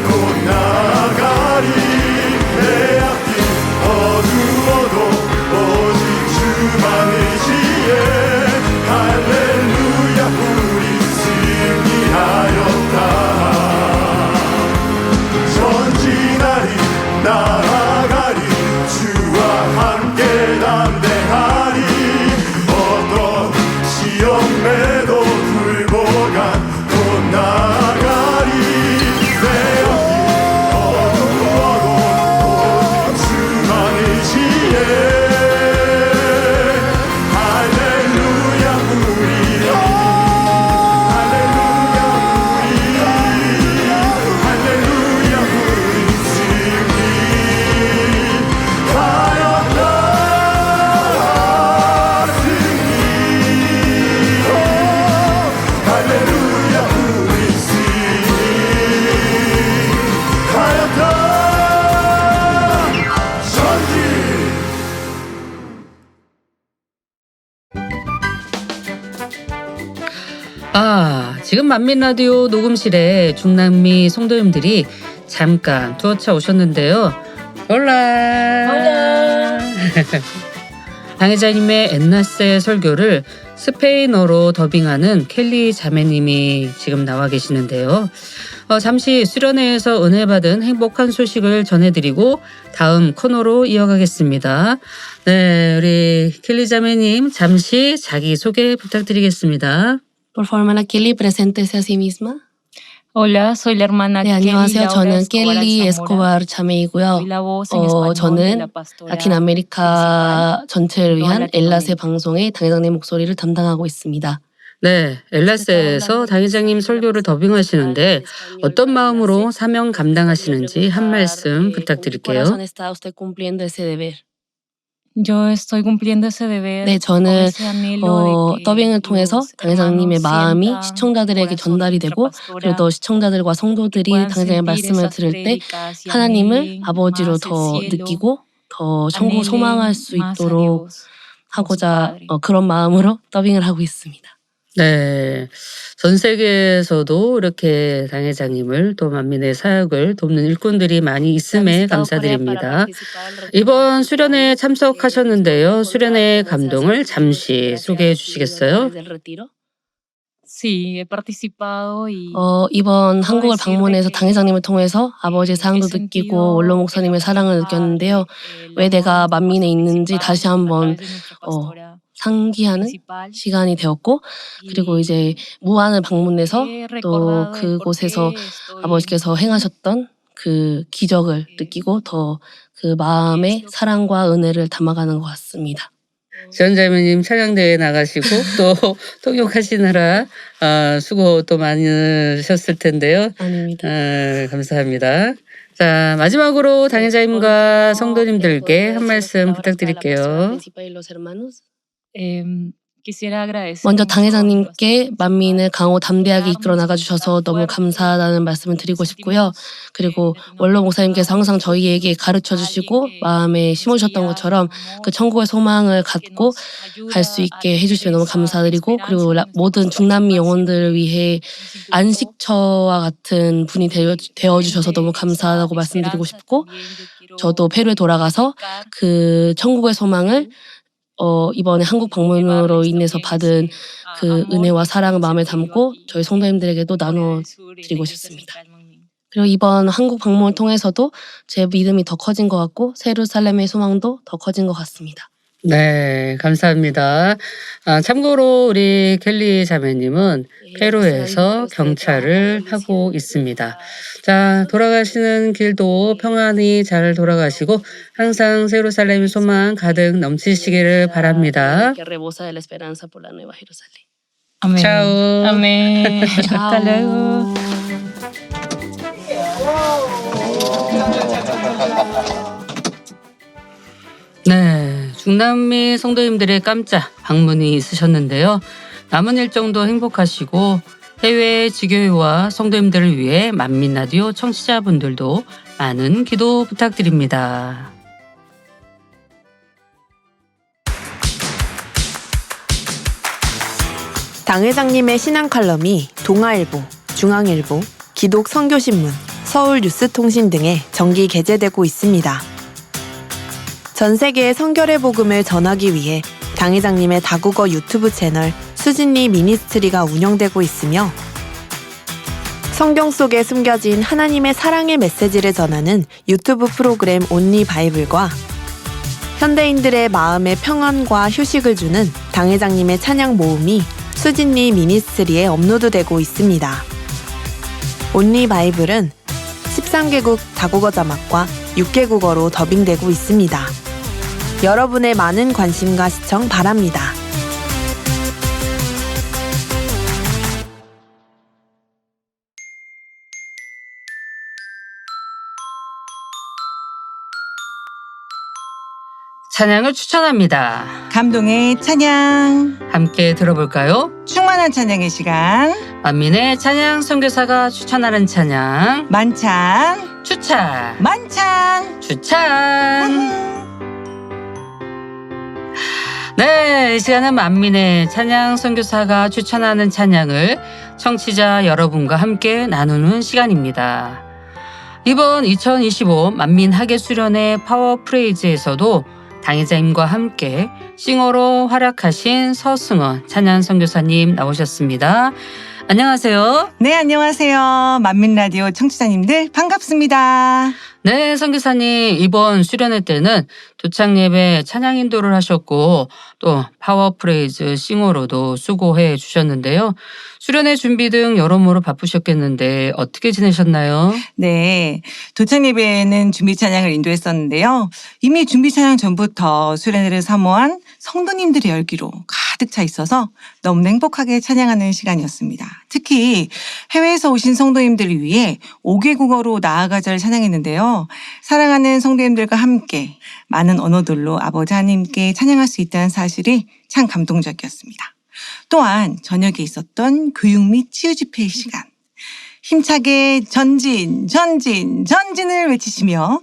곧 나아가리 내 앞이 어두워도 오직 주만 의지해 할렐루야 우리 승리하였다 전진하리 나아가리 주와 함께 담대하리 어떤 시험에도 굴복한 곧 나아가리 내 앞이 어두워도 오직 주만 의지해 할렐루야 우리 할렐루야 우리 할렐루야 우리 승리하였다 할렐루야 우리 승리하였다 전진 지금 만민 라디오 녹음실에 중남미 성도님들이 잠깐 투어차 오셨는데요. 올라. 당회자님의 엔나세 설교를 스페인어로 더빙하는 켈리 자매님이 지금 나와 계시는데요. 잠시 수련회에서 은혜 받은 행복한 소식을 전해드리고 다음 코너로 이어가겠습니다. 네, 우리 켈리 자매님 잠시 자기 소개 부탁드리겠습니다. Por favor, hermana Kelly, preséntese a sí misma. Hola, soy la hermana 네, Kelly 안녕하세요. Laura 저는 Escobar 켈리 Alzamora. 에스코바르 자매이고요. Soy la voz en español de 저는 la pastora 라틴 아메리카 전체를 위한 엘라세 방송의 당회장님 목소리를 담당하고 있습니다. 네, 엘라세에서 당회장님 설교를 더빙하시는데 어떤 마음으로 사명 감당하시는지 한 말씀 부탁드릴게요. corazón está usted cumpliendo ese deber? Yo estoy cumpliendo ese deber 네, con 저는 ese anhelo de que 더빙을 통해서 los 당회장님의 hermanos 마음이 sientan 시청자들에게 el corazón de 전달이 nuestra 되고 pastora, 그리고 또 시청자들과 성도들이 puedan 당회장의 sentir 말씀을 esas 들을 때 prédicas y 하나님을 anhelen 아버지로 más el 더 cielo, 느끼고 더 천국 anhelen 소망할 수 más a 있도록 Dios como su 하고자 Padre. 그런 마음으로 더빙을 하고 있습니다. 네, 전 세계에서도 이렇게 당회장님을 또 만민의 사역을 돕는 일꾼들이 많이 있음에 감사드립니다. 이번 수련회에 참석하셨는데요. 수련회의 감동을 잠시 소개해 주시겠어요? Sí, he participado y 이번 한국을 decir de 방문해서 que 당회장님을 통해서 아버지의 he 사랑도 sentido 느끼고 원로 목사님의 el 사랑을 amor 느꼈는데요. padre, 왜 el 내가 amor de 만민에 nuestro 있는지 다시 principal, a 한번 través de nuestra 어, pastora 상기하는 principal. 시간이 되었고, 그리고 이제 Y 무안을 방문해서 he 또 recordado el por 그곳에서 qué estoy 아버지께서 행하셨던 그 기적을 느끼고 더 그 마음의 사랑과 은혜를 담아가는 것 같습니다. 지원자매님 찬양대회 나가시고 또 통역하시느라 수고 또 많으셨을 텐데요. 아닙니다. 감사합니다. 자, 마지막으로 당회자님과 성도님들께 한 말씀 부탁드릴게요. quisiera agradecer 먼저 mucho a 당회장님께 nuestro 만민을 강호 담대하게 이끌어 principal, 나가주셔서 너무 fuerte, 감사하다는 말씀을 드리고 싶고요. sentimos 그리고 que le 원로 tenemos 목사님께서 항상 저희에게 가르쳐 주시고 마음에 심으셨던 것처럼 그 천국의 소망을 갖고 갈 수 있게 해주시면 너무 감사드리고, 그리고 모든 중남미 영혼들을 위해 안식처와 같은 분이 되어주셔서 너무 감사하다고 말씀드리고 싶고, 저도 페루에 돌아가서 그 천국의 소망을 이번에 한국 방문으로 인해서 받은 그 은혜와 사랑을 마음에 담고 저희 성도님들에게도 나눠드리고 싶습니다. 그리고 이번 한국 방문을 통해서도 제 믿음이 더 커진 것 같고 예루살렘의 소망도 더 커진 것 같습니다. 네, 감사합니다. 참고로 우리 켈리 자매님은 페루에서 경찰을 하고 있습니다. 자, 돌아가시는 길도 평안히 잘 돌아가시고 항상 예루살렘 소망 가득 넘치시기를 바랍니다. Amén. Chao. Amén. Chao. Hasta luego. 네, 중남미 성도님들의 깜짝 방문이 있으셨는데요. 남은 일정도 행복하시고 해외 지교회와 성도님들을 위해 만민라디오 청취자분들도 많은 기도 부탁드립니다. 당회장님의 신앙 칼럼이 동아일보, 중앙일보, 기독 선교신문, 서울 뉴스통신 등에 정기 게재되고 있습니다. 전 세계의 성결의 복음을 전하기 위해 당회장님의 다국어 유튜브 채널 수진리 미니스트리가 운영되고 있으며 성경 속에 숨겨진 하나님의 사랑의 메시지를 전하는 유튜브 프로그램 온리 바이블과 현대인들의 마음의 평안과 휴식을 주는 당회장님의 찬양 모음이 수진리 미니스트리에 업로드되고 있습니다. 온리 바이블은 13개국 다국어 자막과 6개국어로 더빙되고 있습니다. 여러분의 많은 관심과 시청 바랍니다. 찬양을 추천합니다. 감동의 찬양, 함께 들어볼까요? 충만한 찬양의 시간, 만민의 찬양 선교사가 추천하는 찬양 만찬, 추천 만찬. 추천. 네, 이 시간은 만민의 찬양 선교사가 추천하는 찬양을 청취자 여러분과 함께 나누는 시간입니다. 이번 2025 만민 하계 수련회 파워 프레이즈에서도 당회자님과 함께 싱어로 활약하신 서승원 찬양 선교사님 나오셨습니다. 안녕하세요. 네, 안녕하세요. 만민라디오 청취자님들 반갑습니다. 네, 선교사님 이번 수련회 때는 도착 예배 찬양 인도를 하셨고 또 파워 프레이즈 싱어로도 수고해 주셨는데요. 수련회 준비 등 여러모로 바쁘셨겠는데 어떻게 지내셨나요? 네, 도착 예배에는 준비 찬양을 인도했었는데요. 이미 준비 찬양 전부터 수련회를 사모한 성도님들의 열기로 가득 차 있어서 너무 행복하게 찬양하는 시간이었습니다. 특히 해외에서 오신 성도님들을 위해 5개국어로 나아가자를 찬양했는데요. 사랑하는 성도님들과 함께 많은 언어들로 아버지 하나님께 찬양할 수 있다는 사실이 참 감동적이었습니다. 또한 저녁에 있었던 교육 및 치유 집회의 시간. 힘차게 전진, 전진, 전진을 외치시며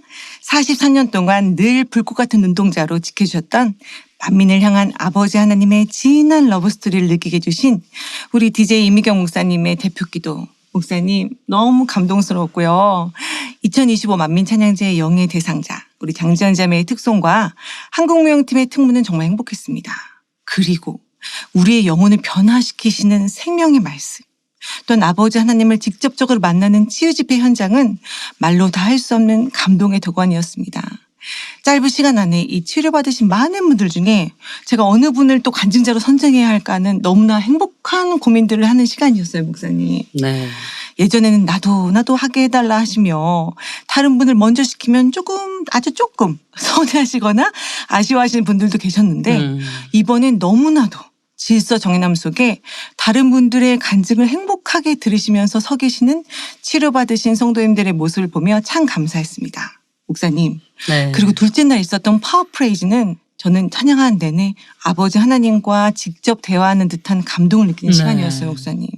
44년 동안 늘 불꽃 같은 눈동자로 지켜주셨던 만민을 향한 아버지 하나님의 진한 러브스토리를 느끼게 해주신 우리 DJ 이미경 목사님의 대표기도 목사님 너무 감동스러웠고요. 2025 만민 찬양제 영예 대상자 우리 장지연 자매의 특송과 한국무용팀의 특무는 정말 행복했습니다. 그리고 우리의 영혼을 변화시키시는 생명의 말씀, 또한 아버지 하나님을 직접적으로 만나는 치유 집회 현장은 말로 다 할 수 없는 감동의 도관이었습니다. 짧은 시간 안에 이 치료받으신 많은 분들 중에 제가 어느 분을 또 간증자로 선정해야 할까는 너무나 행복한 고민들을 하는 시간이었어요, 목사님. 네. 예전에는 나도 하게 해달라 하시며 다른 분을 먼저 시키면 아주 조금 서운해하시거나 아쉬워하시는 분들도 계셨는데 이번엔 너무나도 질서 정연함 속에 다른 분들의 간증을 행복하게 들으시면서 서 계시는 치료받으신 성도님들의 모습을 보며 참 감사했습니다. 목사님. 네. 그리고 둘째 날 있었던 파워프레이즈는 저는 찬양하는 내내 아버지 하나님과 직접 대화하는 듯한 감동을 느끼는 네. 시간이었어요, 목사님.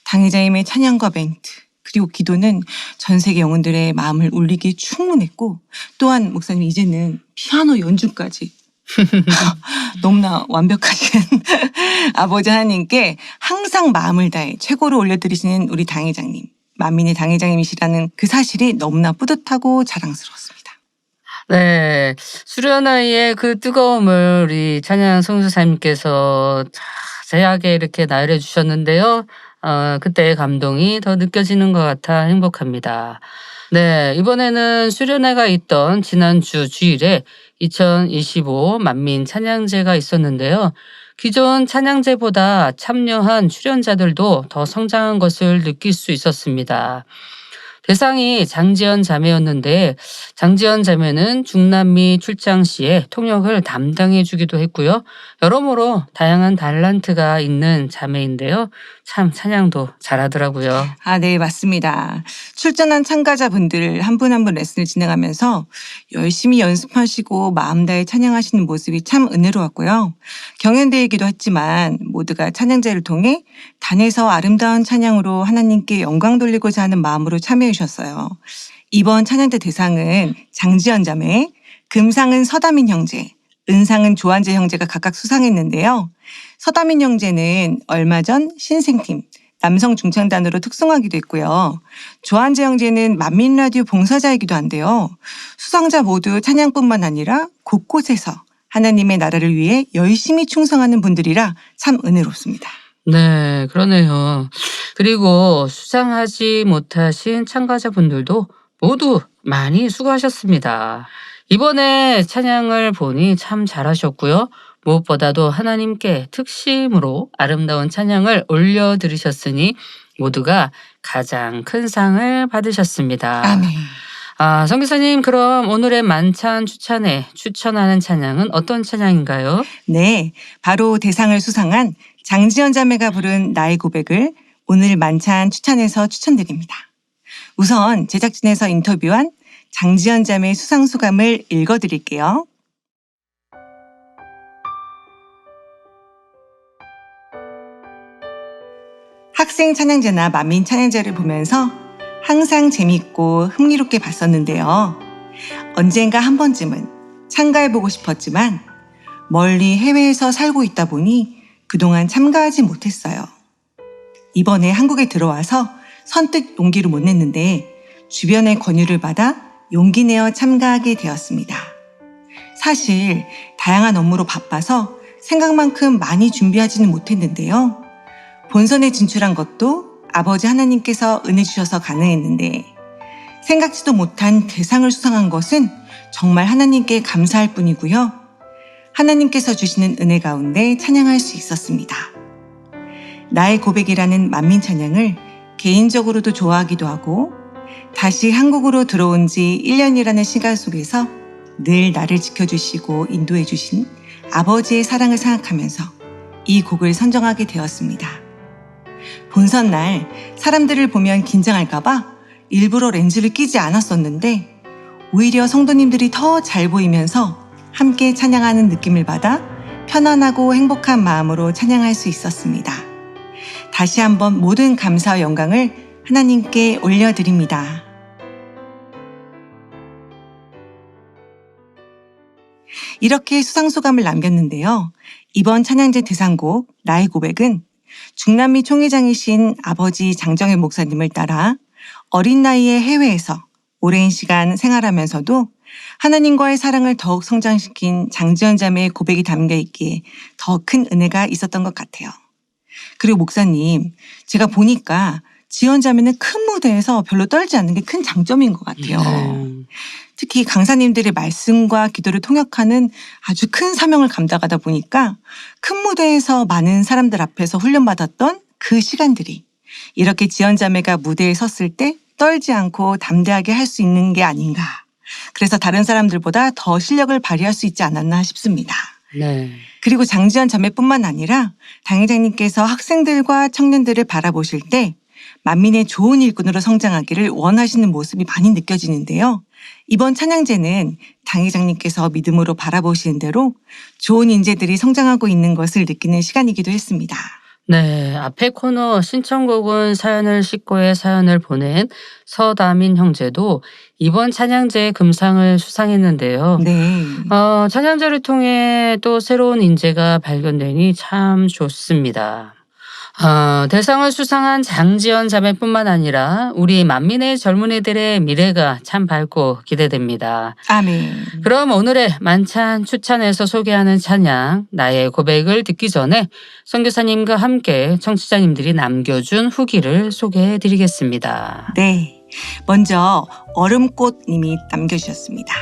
당회자님의 찬양과 멘트 그리고 기도는 전 세계 영혼들의 마음을 울리기에 충분했고 또한 목사님 이제는 피아노 연주까지 너무나 완벽하신 아버지 하나님께 항상 마음을 다해 최고로 올려드리시는 우리 당회장님, 만민의 당회장님이시라는 그 사실이 너무나 뿌듯하고 자랑스러웠습니다. 네. 수련회의 그 뜨거움을 우리 찬양 성수사님께서 자세하게 이렇게 나열해 주셨는데요. 그때의 감동이 더 느껴지는 것 같아 행복합니다. 네. 이번에는 수련회가 있던 지난주 주일에 2025 만민 찬양제가 있었는데요. 기존 찬양제보다 참여한 출연자들도 더 성장한 것을 느낄 수 있었습니다. 대상이 장지연 자매였는데 장지연 자매는 중남미 출장 시에 통역을 담당해 주기도 했고요. 여러모로 다양한 달란트가 있는 자매인데요. 참 찬양도 잘하더라고요. 네, 맞습니다. 출전한 참가자분들 한 분 한 분 레슨을 진행하면서 열심히 연습하시고 마음 다해 찬양하시는 모습이 참 은혜로웠고요. 경연대회이기도 했지만 모두가 찬양제를 통해 단에서 아름다운 찬양으로 하나님께 영광 돌리고자 하는 마음으로 참여해 주셨어요. 이번 찬양대 대상은 장지연 자매, 금상은 서다민 형제, 은상은 조한재 형제가 각각 수상했는데요. 서다민 형제는 얼마 전 신생팀 남성 중창단으로 특송하기도 했고요. 조한재 형제는 만민라디오 봉사자이기도 한데요. 수상자 모두 찬양뿐만 아니라 곳곳에서 하나님의 나라를 위해 열심히 충성하는 분들이라 참 은혜롭습니다. 네, 그러네요. 그리고 수상하지 못하신 참가자분들도 모두 많이 수고하셨습니다. 이번에 찬양을 보니 참 잘하셨고요. 무엇보다도 하나님께 특심으로 아름다운 찬양을 올려드리셨으니 모두가 가장 큰 상을 받으셨습니다. 아멘. 선교사님, 그럼 오늘의 만찬 추천에 추천하는 찬양은 어떤 찬양인가요? 네, 바로 대상을 수상한 장지연 자매가 부른 나의 고백을 오늘 만찬 추천해서 추천드립니다. 우선 제작진에서 인터뷰한 장지연 자매의 수상 소감을 읽어드릴게요. 학생 찬양제나 만민 찬양제를 보면서 항상 재밌고 흥미롭게 봤었는데요. 언젠가 한 번쯤은 참가해보고 싶었지만 멀리 해외에서 살고 있다 보니 그동안 참가하지 못했어요. 이번에 한국에 들어와서 선뜻 용기를 못 냈는데 주변의 권유를 받아 용기 내어 참가하게 되었습니다. 사실 다양한 업무로 바빠서 생각만큼 많이 준비하지는 못했는데요. 본선에 진출한 것도 아버지 하나님께서 은혜 주셔서 가능했는데 생각지도 못한 대상을 수상한 것은 정말 하나님께 감사할 뿐이고요. 하나님께서 주시는 은혜 가운데 찬양할 수 있었습니다. 나의 고백이라는 만민 찬양을 개인적으로도 좋아하기도 하고 다시 한국으로 들어온 지 1년이라는 시간 속에서 늘 나를 지켜주시고 인도해 주신 아버지의 사랑을 생각하면서 이 곡을 선정하게 되었습니다. 본선 날 사람들을 보면 긴장할까봐 일부러 렌즈를 끼지 않았었는데 오히려 성도님들이 더 잘 보이면서 함께 찬양하는 느낌을 받아 편안하고 행복한 마음으로 찬양할 수 있었습니다. 다시 한번 모든 감사와 영광을 하나님께 올려드립니다. 이렇게 수상소감을 남겼는데요. 이번 찬양제 대상곡 나의 고백은 중남미 총회장이신 아버지 장정현 목사님을 따라 어린 나이에 해외에서 오랜 시간 생활하면서도 하나님과의 사랑을 더욱 성장시킨 장지연 자매의 고백이 담겨 있기에 더 큰 은혜가 있었던 것 같아요. 그리고 목사님, 제가 보니까 지연 자매는 큰 무대에서 별로 떨지 않는 게 큰 장점인 것 같아요. 특히 강사님들의 말씀과 기도를 통역하는 아주 큰 사명을 감당하다 보니까 큰 무대에서 많은 사람들 앞에서 훈련받았던 그 시간들이 이렇게 지연 자매가 무대에 섰을 때 떨지 않고 담대하게 할 수 있는 게 아닌가. 그래서 다른 사람들보다 더 실력을 발휘할 수 있지 않았나 싶습니다. 네. 그리고 장지연 자매뿐만 아니라 당회장님께서 학생들과 청년들을 바라보실 때 만민의 좋은 일꾼으로 성장하기를 원하시는 모습이 많이 느껴지는데요. 이번 찬양제는 당회장님께서 믿음으로 바라보시는 대로 좋은 인재들이 성장하고 있는 것을 느끼는 시간이기도 했습니다. 네, 앞에 코너 신청곡은 사연을 싣고의 사연을 보낸 서다민 형제도 이번 찬양제 금상을 수상했는데요. 네. 찬양제를 통해 또 새로운 인재가 발견되니 참 좋습니다. 대상을 수상한 장지연 자매뿐만 아니라 우리 만민의 젊은이들의 미래가 참 밝고 기대됩니다. 아멘. 그럼 오늘의 만찬 추찬에서 소개하는 찬양 나의 고백을 듣기 전에 선교사님과 함께 청취자님들이 남겨준 후기를 소개해드리겠습니다. 네. 먼저 얼음꽃님이 남겨주셨습니다.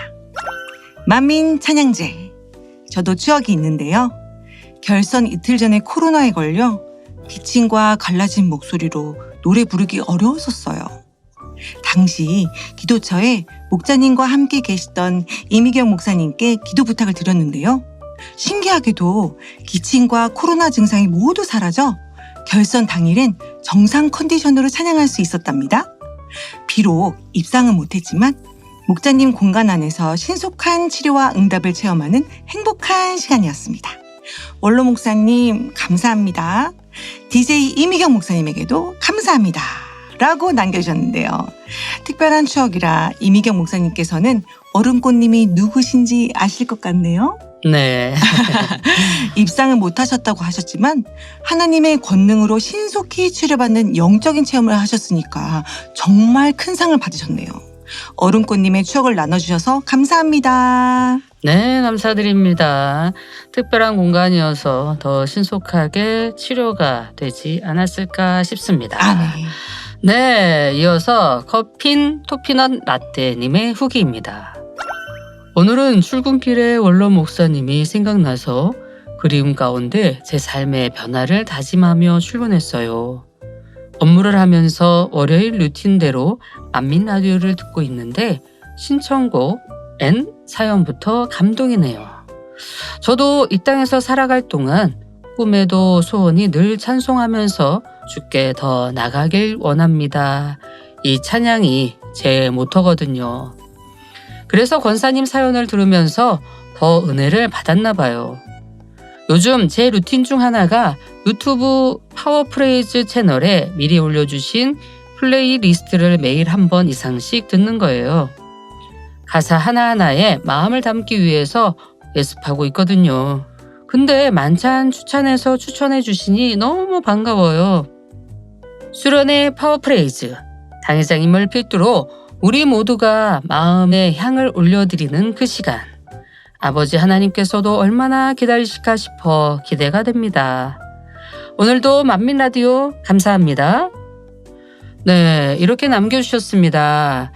만민 찬양제. 저도 추억이 있는데요. 결선 이틀 전에 코로나에 걸려 기침과 갈라진 목소리로 노래 부르기 어려웠었어요. 당시 기도처에 목자님과 함께 계시던 이미경 목사님께 기도 부탁을 드렸는데요. 신기하게도 기침과 코로나 증상이 모두 사라져 결선 당일엔 정상 컨디션으로 찬양할 수 있었답니다. 비록 입상은 못했지만 목자님 공간 안에서 신속한 치료와 응답을 체험하는 행복한 시간이었습니다. 원로 목사님 감사합니다. DJ 이미경 목사님에게도 감사합니다. 라고 남겨주셨는데요. 특별한 추억이라 이미경 목사님께서는 얼음꽃님이 누구신지 아실 것 같네요. 네. 입상은 못하셨다고 하셨지만 하나님의 권능으로 신속히 치료받는 영적인 체험을 하셨으니까 정말 큰 상을 받으셨네요. 얼음꽃님의 추억을 나눠주셔서 감사합니다. 네, 감사드립니다. 특별한 공간이어서 더 신속하게 치료가 되지 않았을까 싶습니다. 아멘. 네, 이어서 커핀 토피넛 라떼님의 후기입니다. 오늘은 출근길에 원로 목사님이 생각나서 그리움 가운데 제 삶의 변화를 다짐하며 출근했어요. 업무를 하면서 월요일 루틴대로 만민 라디오를 듣고 있는데 신청곡 N 사연부터 감동이네요. 저도 이 땅에서 살아갈 동안 꿈에도 소원이 늘 찬송하면서 주께 더 나가길 원합니다. 이 찬양이 제 모토거든요. 그래서 권사님 사연을 들으면서 더 은혜를 받았나 봐요. 요즘 제 루틴 중 하나가 유튜브 파워프레이즈 채널에 미리 올려주신 플레이리스트를 매일 한 번 이상씩 듣는 거예요. 가사 하나하나에 마음을 담기 위해서 연습하고 있거든요. 근데 만찬 추천해서 추천해 주시니 너무 반가워요. 수련의 파워프레이즈, 당회장님을 필두로 우리 모두가 마음의 향을 올려드리는 그 시간. 아버지 하나님께서도 얼마나 기다리실까 싶어 기대가 됩니다. 오늘도 만민 라디오 감사합니다. 네, 이렇게 남겨주셨습니다.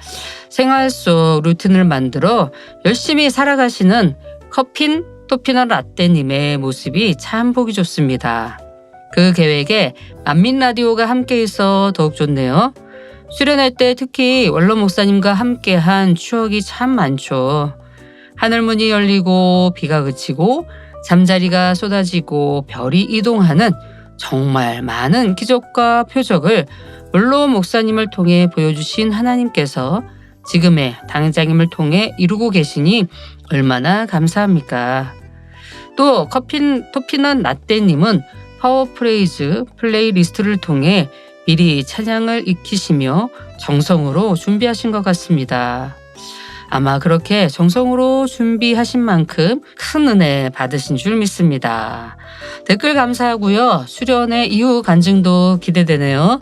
생활 속 루틴을 만들어 열심히 살아가시는 커핀 토피넛 라떼님의 모습이 참 보기 좋습니다. 그 계획에 만민 라디오가 함께 있어 더욱 좋네요. 수련할 때 특히 원로 목사님과 함께한 추억이 참 많죠. 하늘문이 열리고 비가 그치고 잠자리가 쏟아지고 별이 이동하는 정말 많은 기적과 표적을 원로 목사님을 통해 보여주신 하나님께서 지금의 당회장님을 통해 이루고 계시니 얼마나 감사합니까? 또 커핀 토피넛 라떼님은 파워프레이즈 플레이리스트를 통해 미리 찬양을 익히시며 정성으로 준비하신 것 같습니다. 아마 그렇게 정성으로 준비하신 만큼 큰 은혜 받으신 줄 믿습니다. 댓글 감사하고요. 수련의 이후 간증도 기대되네요.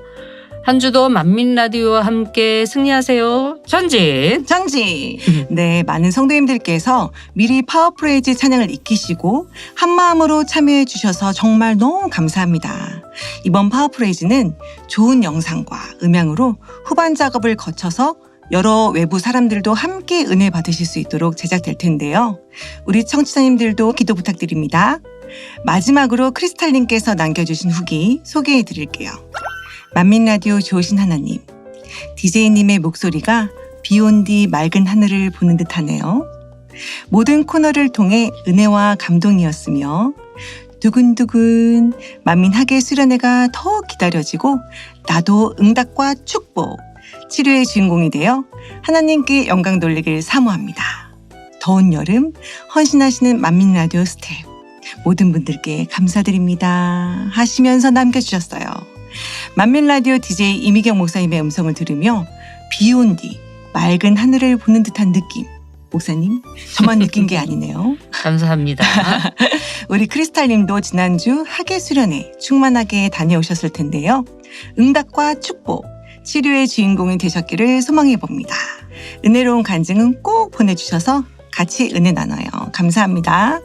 한 주도 만민 라디오와 함께 승리하세요. 전진. 전지. 네, 많은 성도님들께서 미리 파워프레이즈 찬양을 익히시고 한 마음으로 참여해 주셔서 정말 너무 감사합니다. 이번 파워프레이즈는 좋은 영상과 음향으로 후반 작업을 거쳐서 여러 외부 사람들도 함께 은혜 받으실 수 있도록 제작될 텐데요. 우리 청취자님들도 기도 부탁드립니다. 마지막으로 크리스탈님께서 남겨주신 후기 소개해 드릴게요. 만민라디오 좋으신 하나님, DJ님의 목소리가 비 온 뒤 맑은 하늘을 보는 듯하네요. 모든 코너를 통해 은혜와 감동이었으며 두근두근 만민학예 수련회가 더 기다려지고 나도 응답과 축복, 치료의 주인공이 되어 하나님께 영광 돌리길 사모합니다. 더운 여름 헌신하시는 만민라디오 스텝 모든 분들께 감사드립니다 하시면서 남겨주셨어요. 만민라디오 DJ 이미경 목사님의 음성을 들으며 비 온 뒤 맑은 하늘을 보는 듯한 느낌. 목사님, 저만 느낀 게 아니네요. 감사합니다. 우리 크리스탈님도 지난주 학예 수련회 충만하게 다녀오셨을 텐데요. 응답과 축복, 치료의 주인공이 되셨기를 소망해 봅니다. 은혜로운 간증은 꼭 보내주셔서 같이 은혜 나눠요. 감사합니다.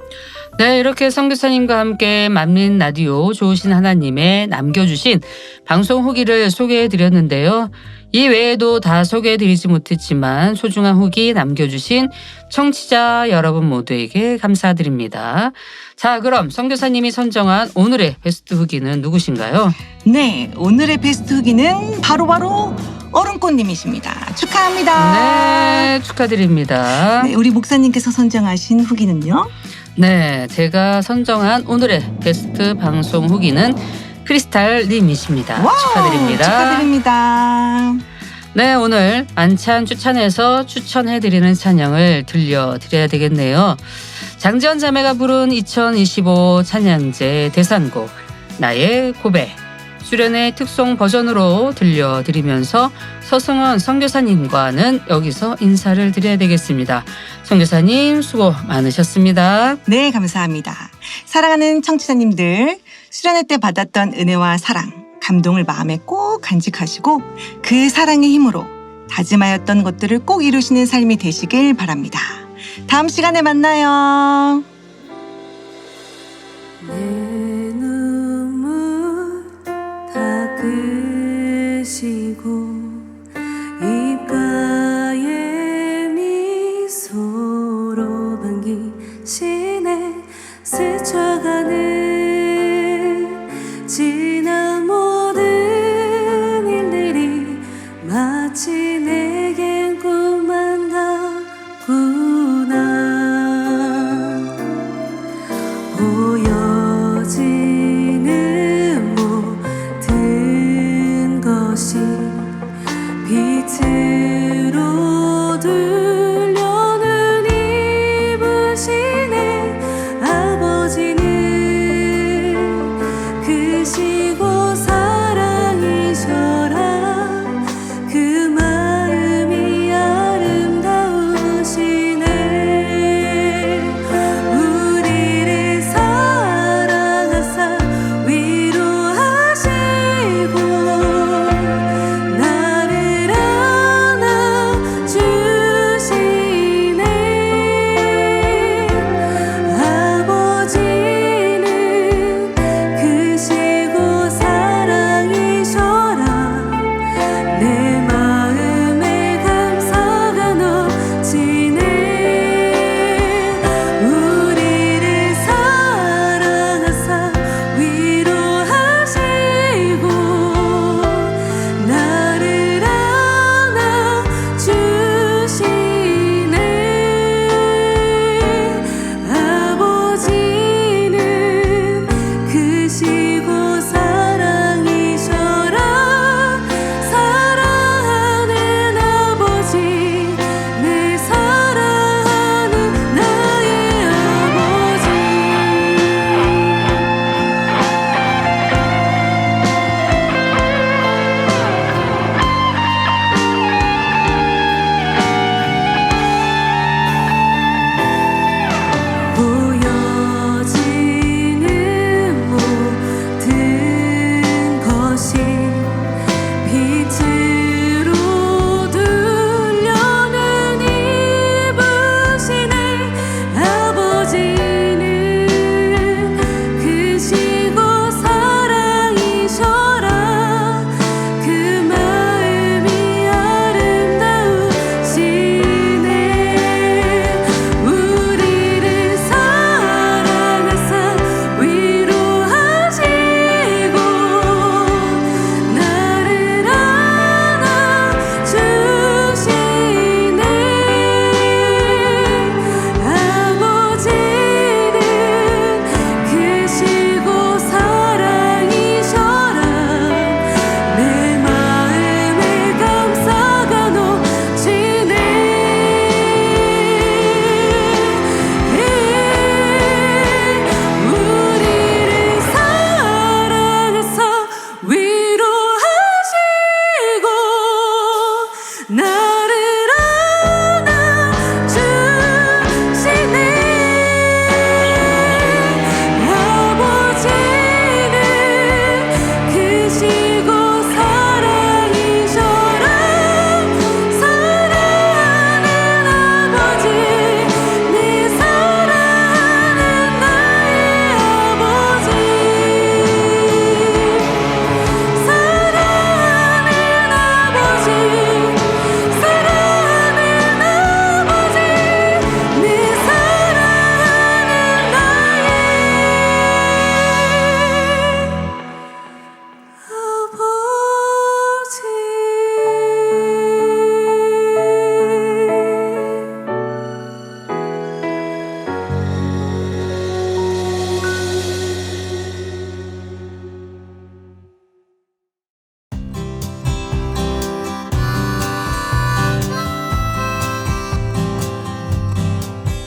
네, 이렇게 선교사님과 함께 만민 라디오 좋으신 하나님의 남겨주신 방송 후기를 소개해드렸는데요. 이 외에도 다 소개해드리지 못했지만 소중한 후기 남겨주신 청취자 여러분 모두에게 감사드립니다. 자, 그럼 선교사님이 선정한 오늘의 베스트 후기는 누구신가요? 네, 오늘의 베스트 후기는 바로 얼음꽃님이십니다. 축하합니다. 네, 축하드립니다. 네, 우리 목사님께서 선정하신 후기는요? 네, 제가 선정한 오늘의 베스트 방송 후기는 크리스탈님이십니다. 와우, 축하드립니다. 축하드립니다. 네, 오늘 만찬 추천해서 추천해드리는 찬양을 들려드려야 되겠네요. 장지연 자매가 부른 2025 찬양제 대상곡 나의 고백 수련회 특송 버전으로 들려드리면서 서승원 선교사님과는 여기서 인사를 드려야 되겠습니다. 선교사님 수고 많으셨습니다. 네, 감사합니다. 사랑하는 청취자님들, 수련회 때 받았던 은혜와 사랑, 감동을 마음에 꼭 간직하시고 그 사랑의 힘으로 다짐하였던 것들을 꼭 이루시는 삶이 되시길 바랍니다. 다음 시간에 만나요. 내 눈물 닦으시고 입가에 미소로 반기시네 스쳐가는 지난 모든 일들이 마치 내겐 꿈만 같구나. 보여지는 모든 것이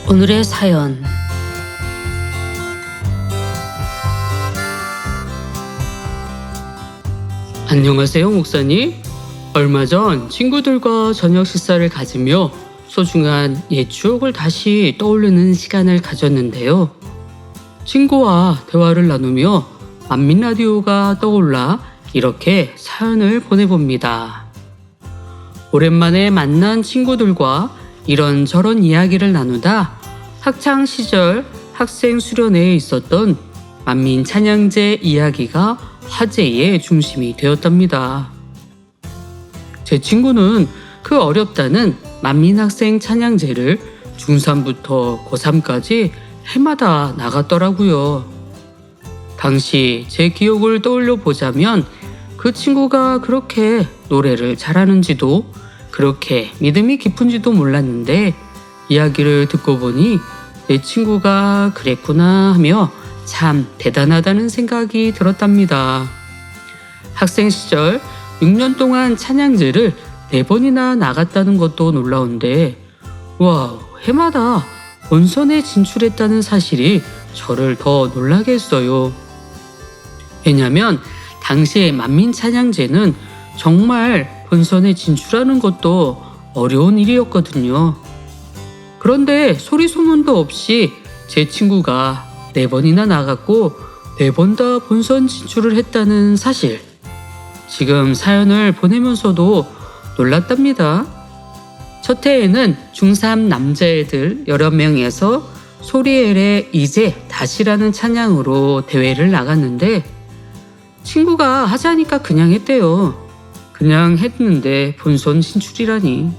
오늘의 사연. 안녕하세요, 목사님. 얼마 전 친구들과 저녁 식사를 가지며 소중한 옛 추억을 다시 떠올리는 시간을 가졌는데요. 친구와 대화를 나누며 만민 라디오가 떠올라 이렇게 사연을 보내봅니다. 오랜만에 만난 친구들과 이런저런 이야기를 나누다 학창 시절 학생 수련회에 있었던 만민 찬양제 이야기가 화제의 중심이 되었답니다. 제 친구는 그 어렵다는 만민 학생 찬양제를 중3부터 고3까지 해마다 나갔더라고요. 당시 제 기억을 떠올려 보자면 그 친구가 그렇게 노래를 잘하는지도 그렇게 믿음이 깊은지도 몰랐는데 이야기를 듣고 보니 내 친구가 그랬구나 하며 참 대단하다는 생각이 들었답니다. 학생 시절 6년 동안 찬양제를 4번이나 나갔다는 것도 놀라운데 와, 해마다 본선에 진출했다는 사실이 저를 더 놀라게 했어요. 왜냐면 당시의 만민 찬양제는 정말 본선에 진출하는 것도 어려운 일이었거든요. 그런데 소리 소문도 없이 제 친구가 4번이나 나갔고 4번 다 본선 진출을 했다는 사실, 지금 사연을 보내면서도 놀랐답니다. 첫 해에는 중3 남자애들 여러 명에서 소리엘의 이제 다시라는 찬양으로 대회를 나갔는데 친구가 하자니까 그냥 했대요. 그냥 했는데 본선 진출이라니.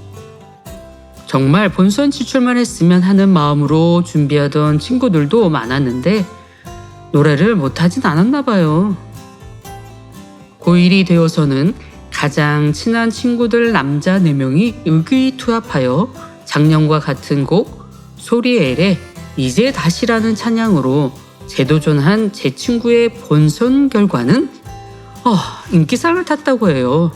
정말 본선 진출만 했으면 하는 마음으로 준비하던 친구들도 많았는데 노래를 못하진 않았나 봐요. 고1이 되어서는 가장 친한 친구들 남자 4명이 의기투합하여 작년과 같은 곡 소리엘의 이제 다시라는 찬양으로 재도전한 제 친구의 본선 결과는 인기상을 탔다고 해요.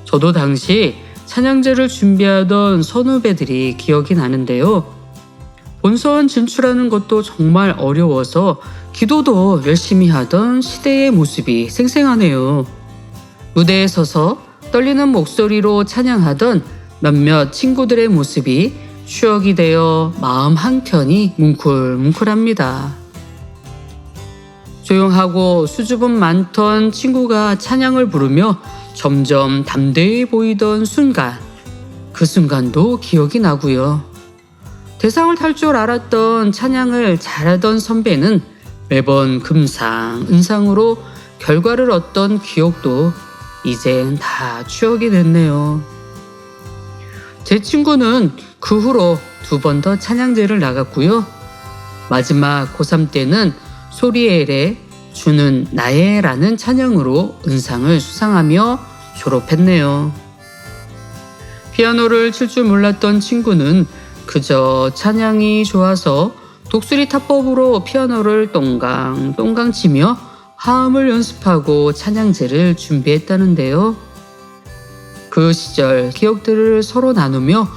저도 당시 찬양제를 준비하던 선후배들이 기억이 나는데요. 본선 진출하는 것도 정말 어려워서 기도도 열심히 하던 시대의 모습이 생생하네요. 무대에 서서 떨리는 목소리로 찬양하던 몇몇 친구들의 모습이 추억이 되어 마음 한켠이 뭉클뭉클합니다. 조용하고 수줍음 많던 친구가 찬양을 부르며 점점 담대해 보이던 순간, 그 순간도 기억이 나고요. 대상을 탈 줄 알았던 찬양을 잘하던 선배는 매번 금상, 은상으로 결과를 얻던 기억도 이젠 다 추억이 됐네요. 제 친구는 그 후로 2번 더 찬양제를 나갔고요. 마지막 고3 때는 소리엘의 주는 나의라는 찬양으로 은상을 수상하며 졸업했네요. 피아노를 칠 줄 몰랐던 친구는 그저 찬양이 좋아서 독수리 타법으로 피아노를 똥강똥강 치며 화음을 연습하고 찬양제를 준비했다는데요. 그 시절 기억들을 서로 나누며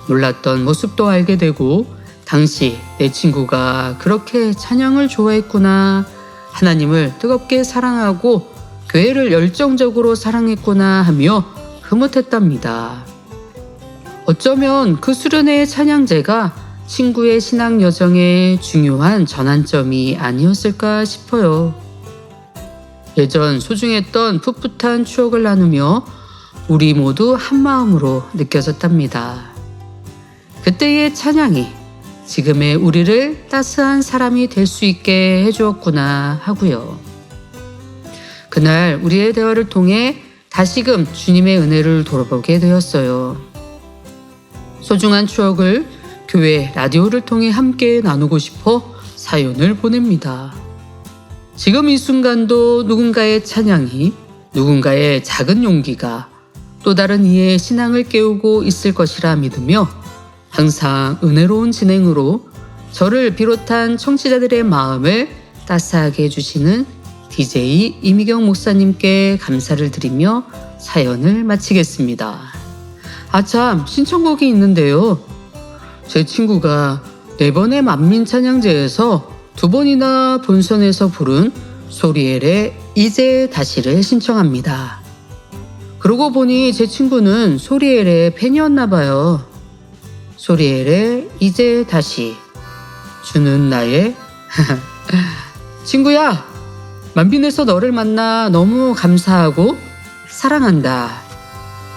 몰랐던 모습도 알게 되고 당시 내 친구가 그렇게 찬양을 좋아했구나, 하나님을 뜨겁게 사랑하고 교회를 열정적으로 사랑했구나 하며 흐뭇했답니다. 어쩌면 그 수련회의 찬양제가 친구의 신앙 여정에 중요한 전환점이 아니었을까 싶어요. 예전 소중했던 풋풋한 추억을 나누며 우리 모두 한마음으로 느껴졌답니다. 그때의 찬양이 지금의 우리를 따스한 사람이 될 수 있게 해주었구나 하고요. 그날 우리의 대화를 통해 다시금 주님의 은혜를 돌아보게 되었어요. 소중한 추억을 교회 라디오를 통해 함께 나누고 싶어 사연을 보냅니다. 지금 이 순간도 누군가의 찬양이, 누군가의 작은 용기가 또 다른 이의 신앙을 깨우고 있을 것이라 믿으며 항상 은혜로운 진행으로 저를 비롯한 청취자들의 마음을 따스하게 해주시는 DJ 이미경 목사님께 감사를 드리며 사연을 마치겠습니다. 참, 신청곡이 있는데요. 제 친구가 4번의 만민찬양제에서 2번이나 본선에서 부른 소리엘의 이제 다시를 신청합니다. 그러고 보니 제 친구는 소리엘의 팬이었나 봐요. 소리엘의 이제 다시 주는 나의 친구야, 만빈에서 너를 만나 너무 감사하고 사랑한다.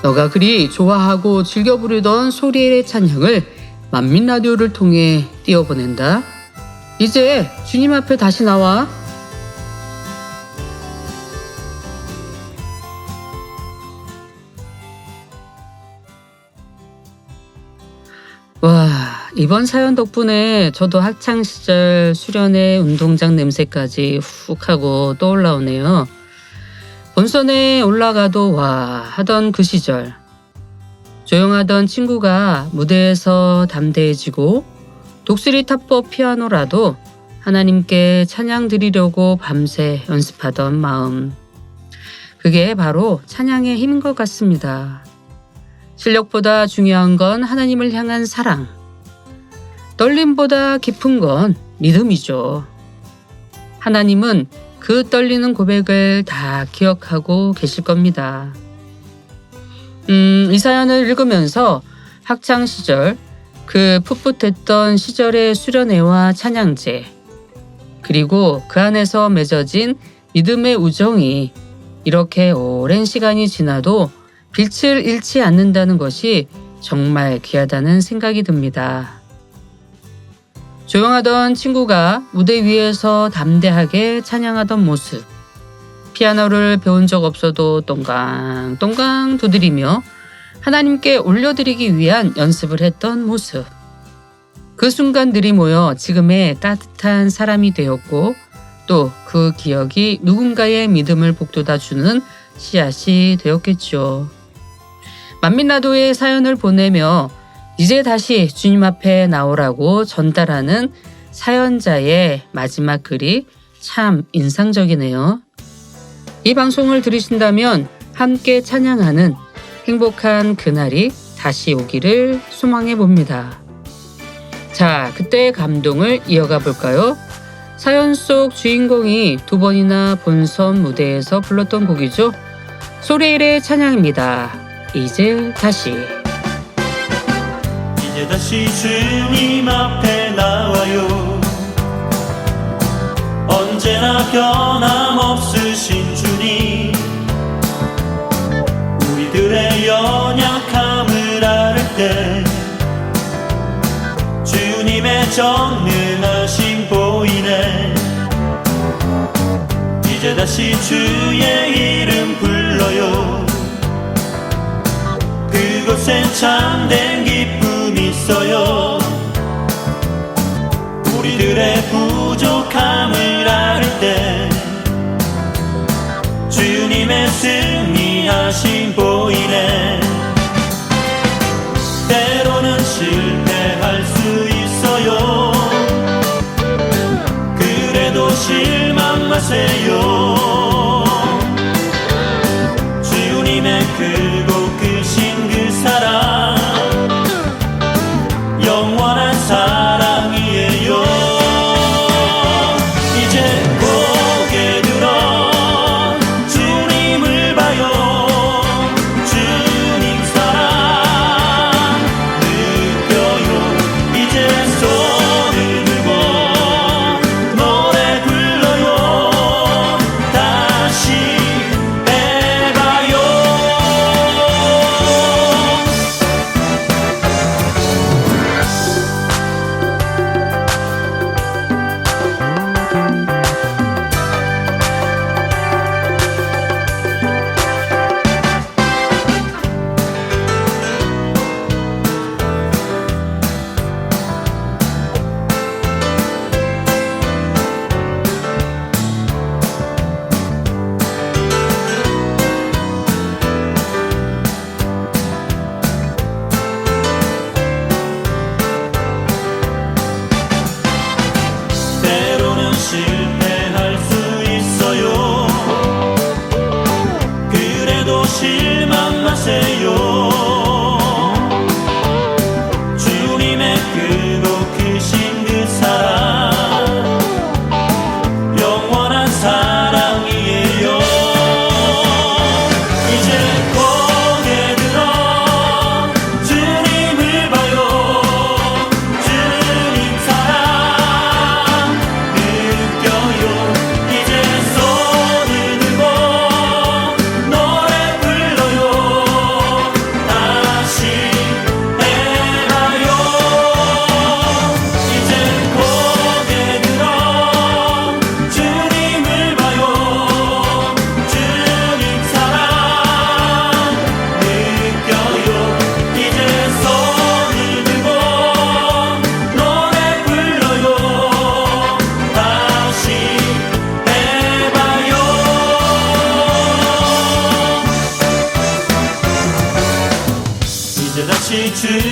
너가 그리 좋아하고 즐겨 부르던 소리엘의 찬양을 만민 라디오를 통해 띄워보낸다. 이제 주님 앞에 다시 나와. 와, 이번 사연 덕분에 저도 학창시절 수련회 운동장 냄새까지 훅 하고 떠올라오네요. 본선에 올라가도 와 하던 그 시절, 조용하던 친구가 무대에서 담대해지고 독수리 탑법 피아노라도 하나님께 찬양 드리려고 밤새 연습하던 마음, 그게 바로 찬양의 힘인 것 같습니다. 실력보다 중요한 건 하나님을 향한 사랑, 떨림보다 깊은 건 믿음이죠. 하나님은 그 떨리는 고백을 다 기억하고 계실 겁니다. 이 사연을 읽으면서 학창시절, 그 풋풋했던 시절의 수련회와 찬양제, 그리고 그 안에서 맺어진 믿음의 우정이 이렇게 오랜 시간이 지나도 빛을 잃지 않는다는 것이 정말 귀하다는 생각이 듭니다. 조용하던 친구가 무대 위에서 담대하게 찬양하던 모습, 피아노를 배운 적 없어도 똥강똥강 두드리며 하나님께 올려드리기 위한 연습을 했던 모습, 그 순간들이 모여 지금의 따뜻한 사람이 되었고, 또 그 기억이 누군가의 믿음을 북돋아주는 씨앗이 되었겠죠. 만민라도의 사연을 보내며 이제 다시 주님 앞에 나오라고 전달하는 사연자의 마지막 글이 참 인상적이네요. 이 방송을 들으신다면 함께 찬양하는 행복한 그날이 다시 오기를 소망해 봅니다. 자, 그때의 감동을 이어가 볼까요? 사연 속 주인공이 2번이나 본선 무대에서 불렀던 곡이죠. 소리엘의 찬양입니다. 이제 다시. 이제 다시 주님 앞에 나와요. 언제나 변함없으신 주님, 우리들의 연약함을 앓을 때 주님의 전능하심 보이네. 이제 다시 주의 이름 불러요. 그곳엔 참된 기쁨이 있어요. 우리들의 부족함을 앓을 때 주님의 승리하심 보이네. 때로는 실패할 수 있어요. 그래도 실망 마세요. 주님의 크고 크신 그 사랑, 영원한 사랑이에요. 이제 고개 들어 주님을 봐요. 주님 사랑 느껴요. 이제 손을 들고 노래 불러요.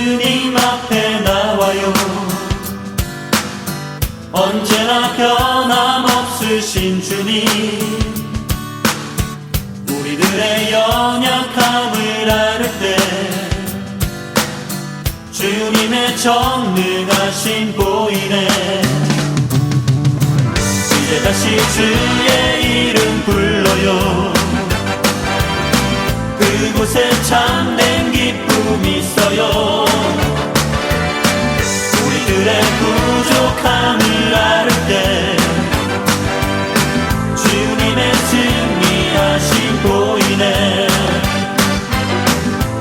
주님 앞에 나와요. 언제나 변함없으신 주님, 우리들의 연약함을 앓을 때 주님의 전능하심 보이네. 이제 다시 주의 이름 불러요. 그곳에 참된 기쁨이 있어요. 우리들의 부족함을 앓을 때 주님의 승리하심 보이네.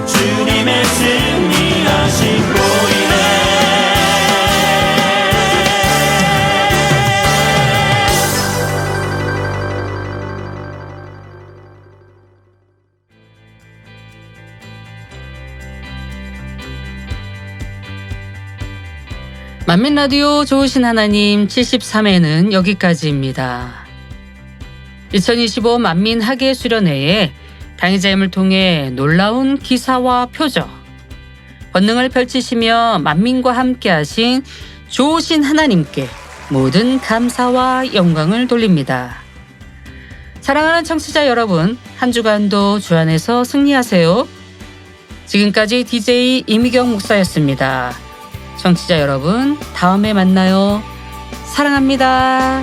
주님의 승리하심 보이네. 만민라디오 좋으신 하나님 73회는 여기까지입니다. 2025 만민학예 수련회에 당의자임을 통해 놀라운 기사와 표적, 권능을 펼치시며 만민과 함께하신 좋으신 하나님께 모든 감사와 영광을 돌립니다. 사랑하는 청취자 여러분, 한 주간도 주 안에서 승리하세요. 지금까지 DJ 이미경 목사였습니다. 청취자 여러분, 다음에 만나요. 사랑합니다.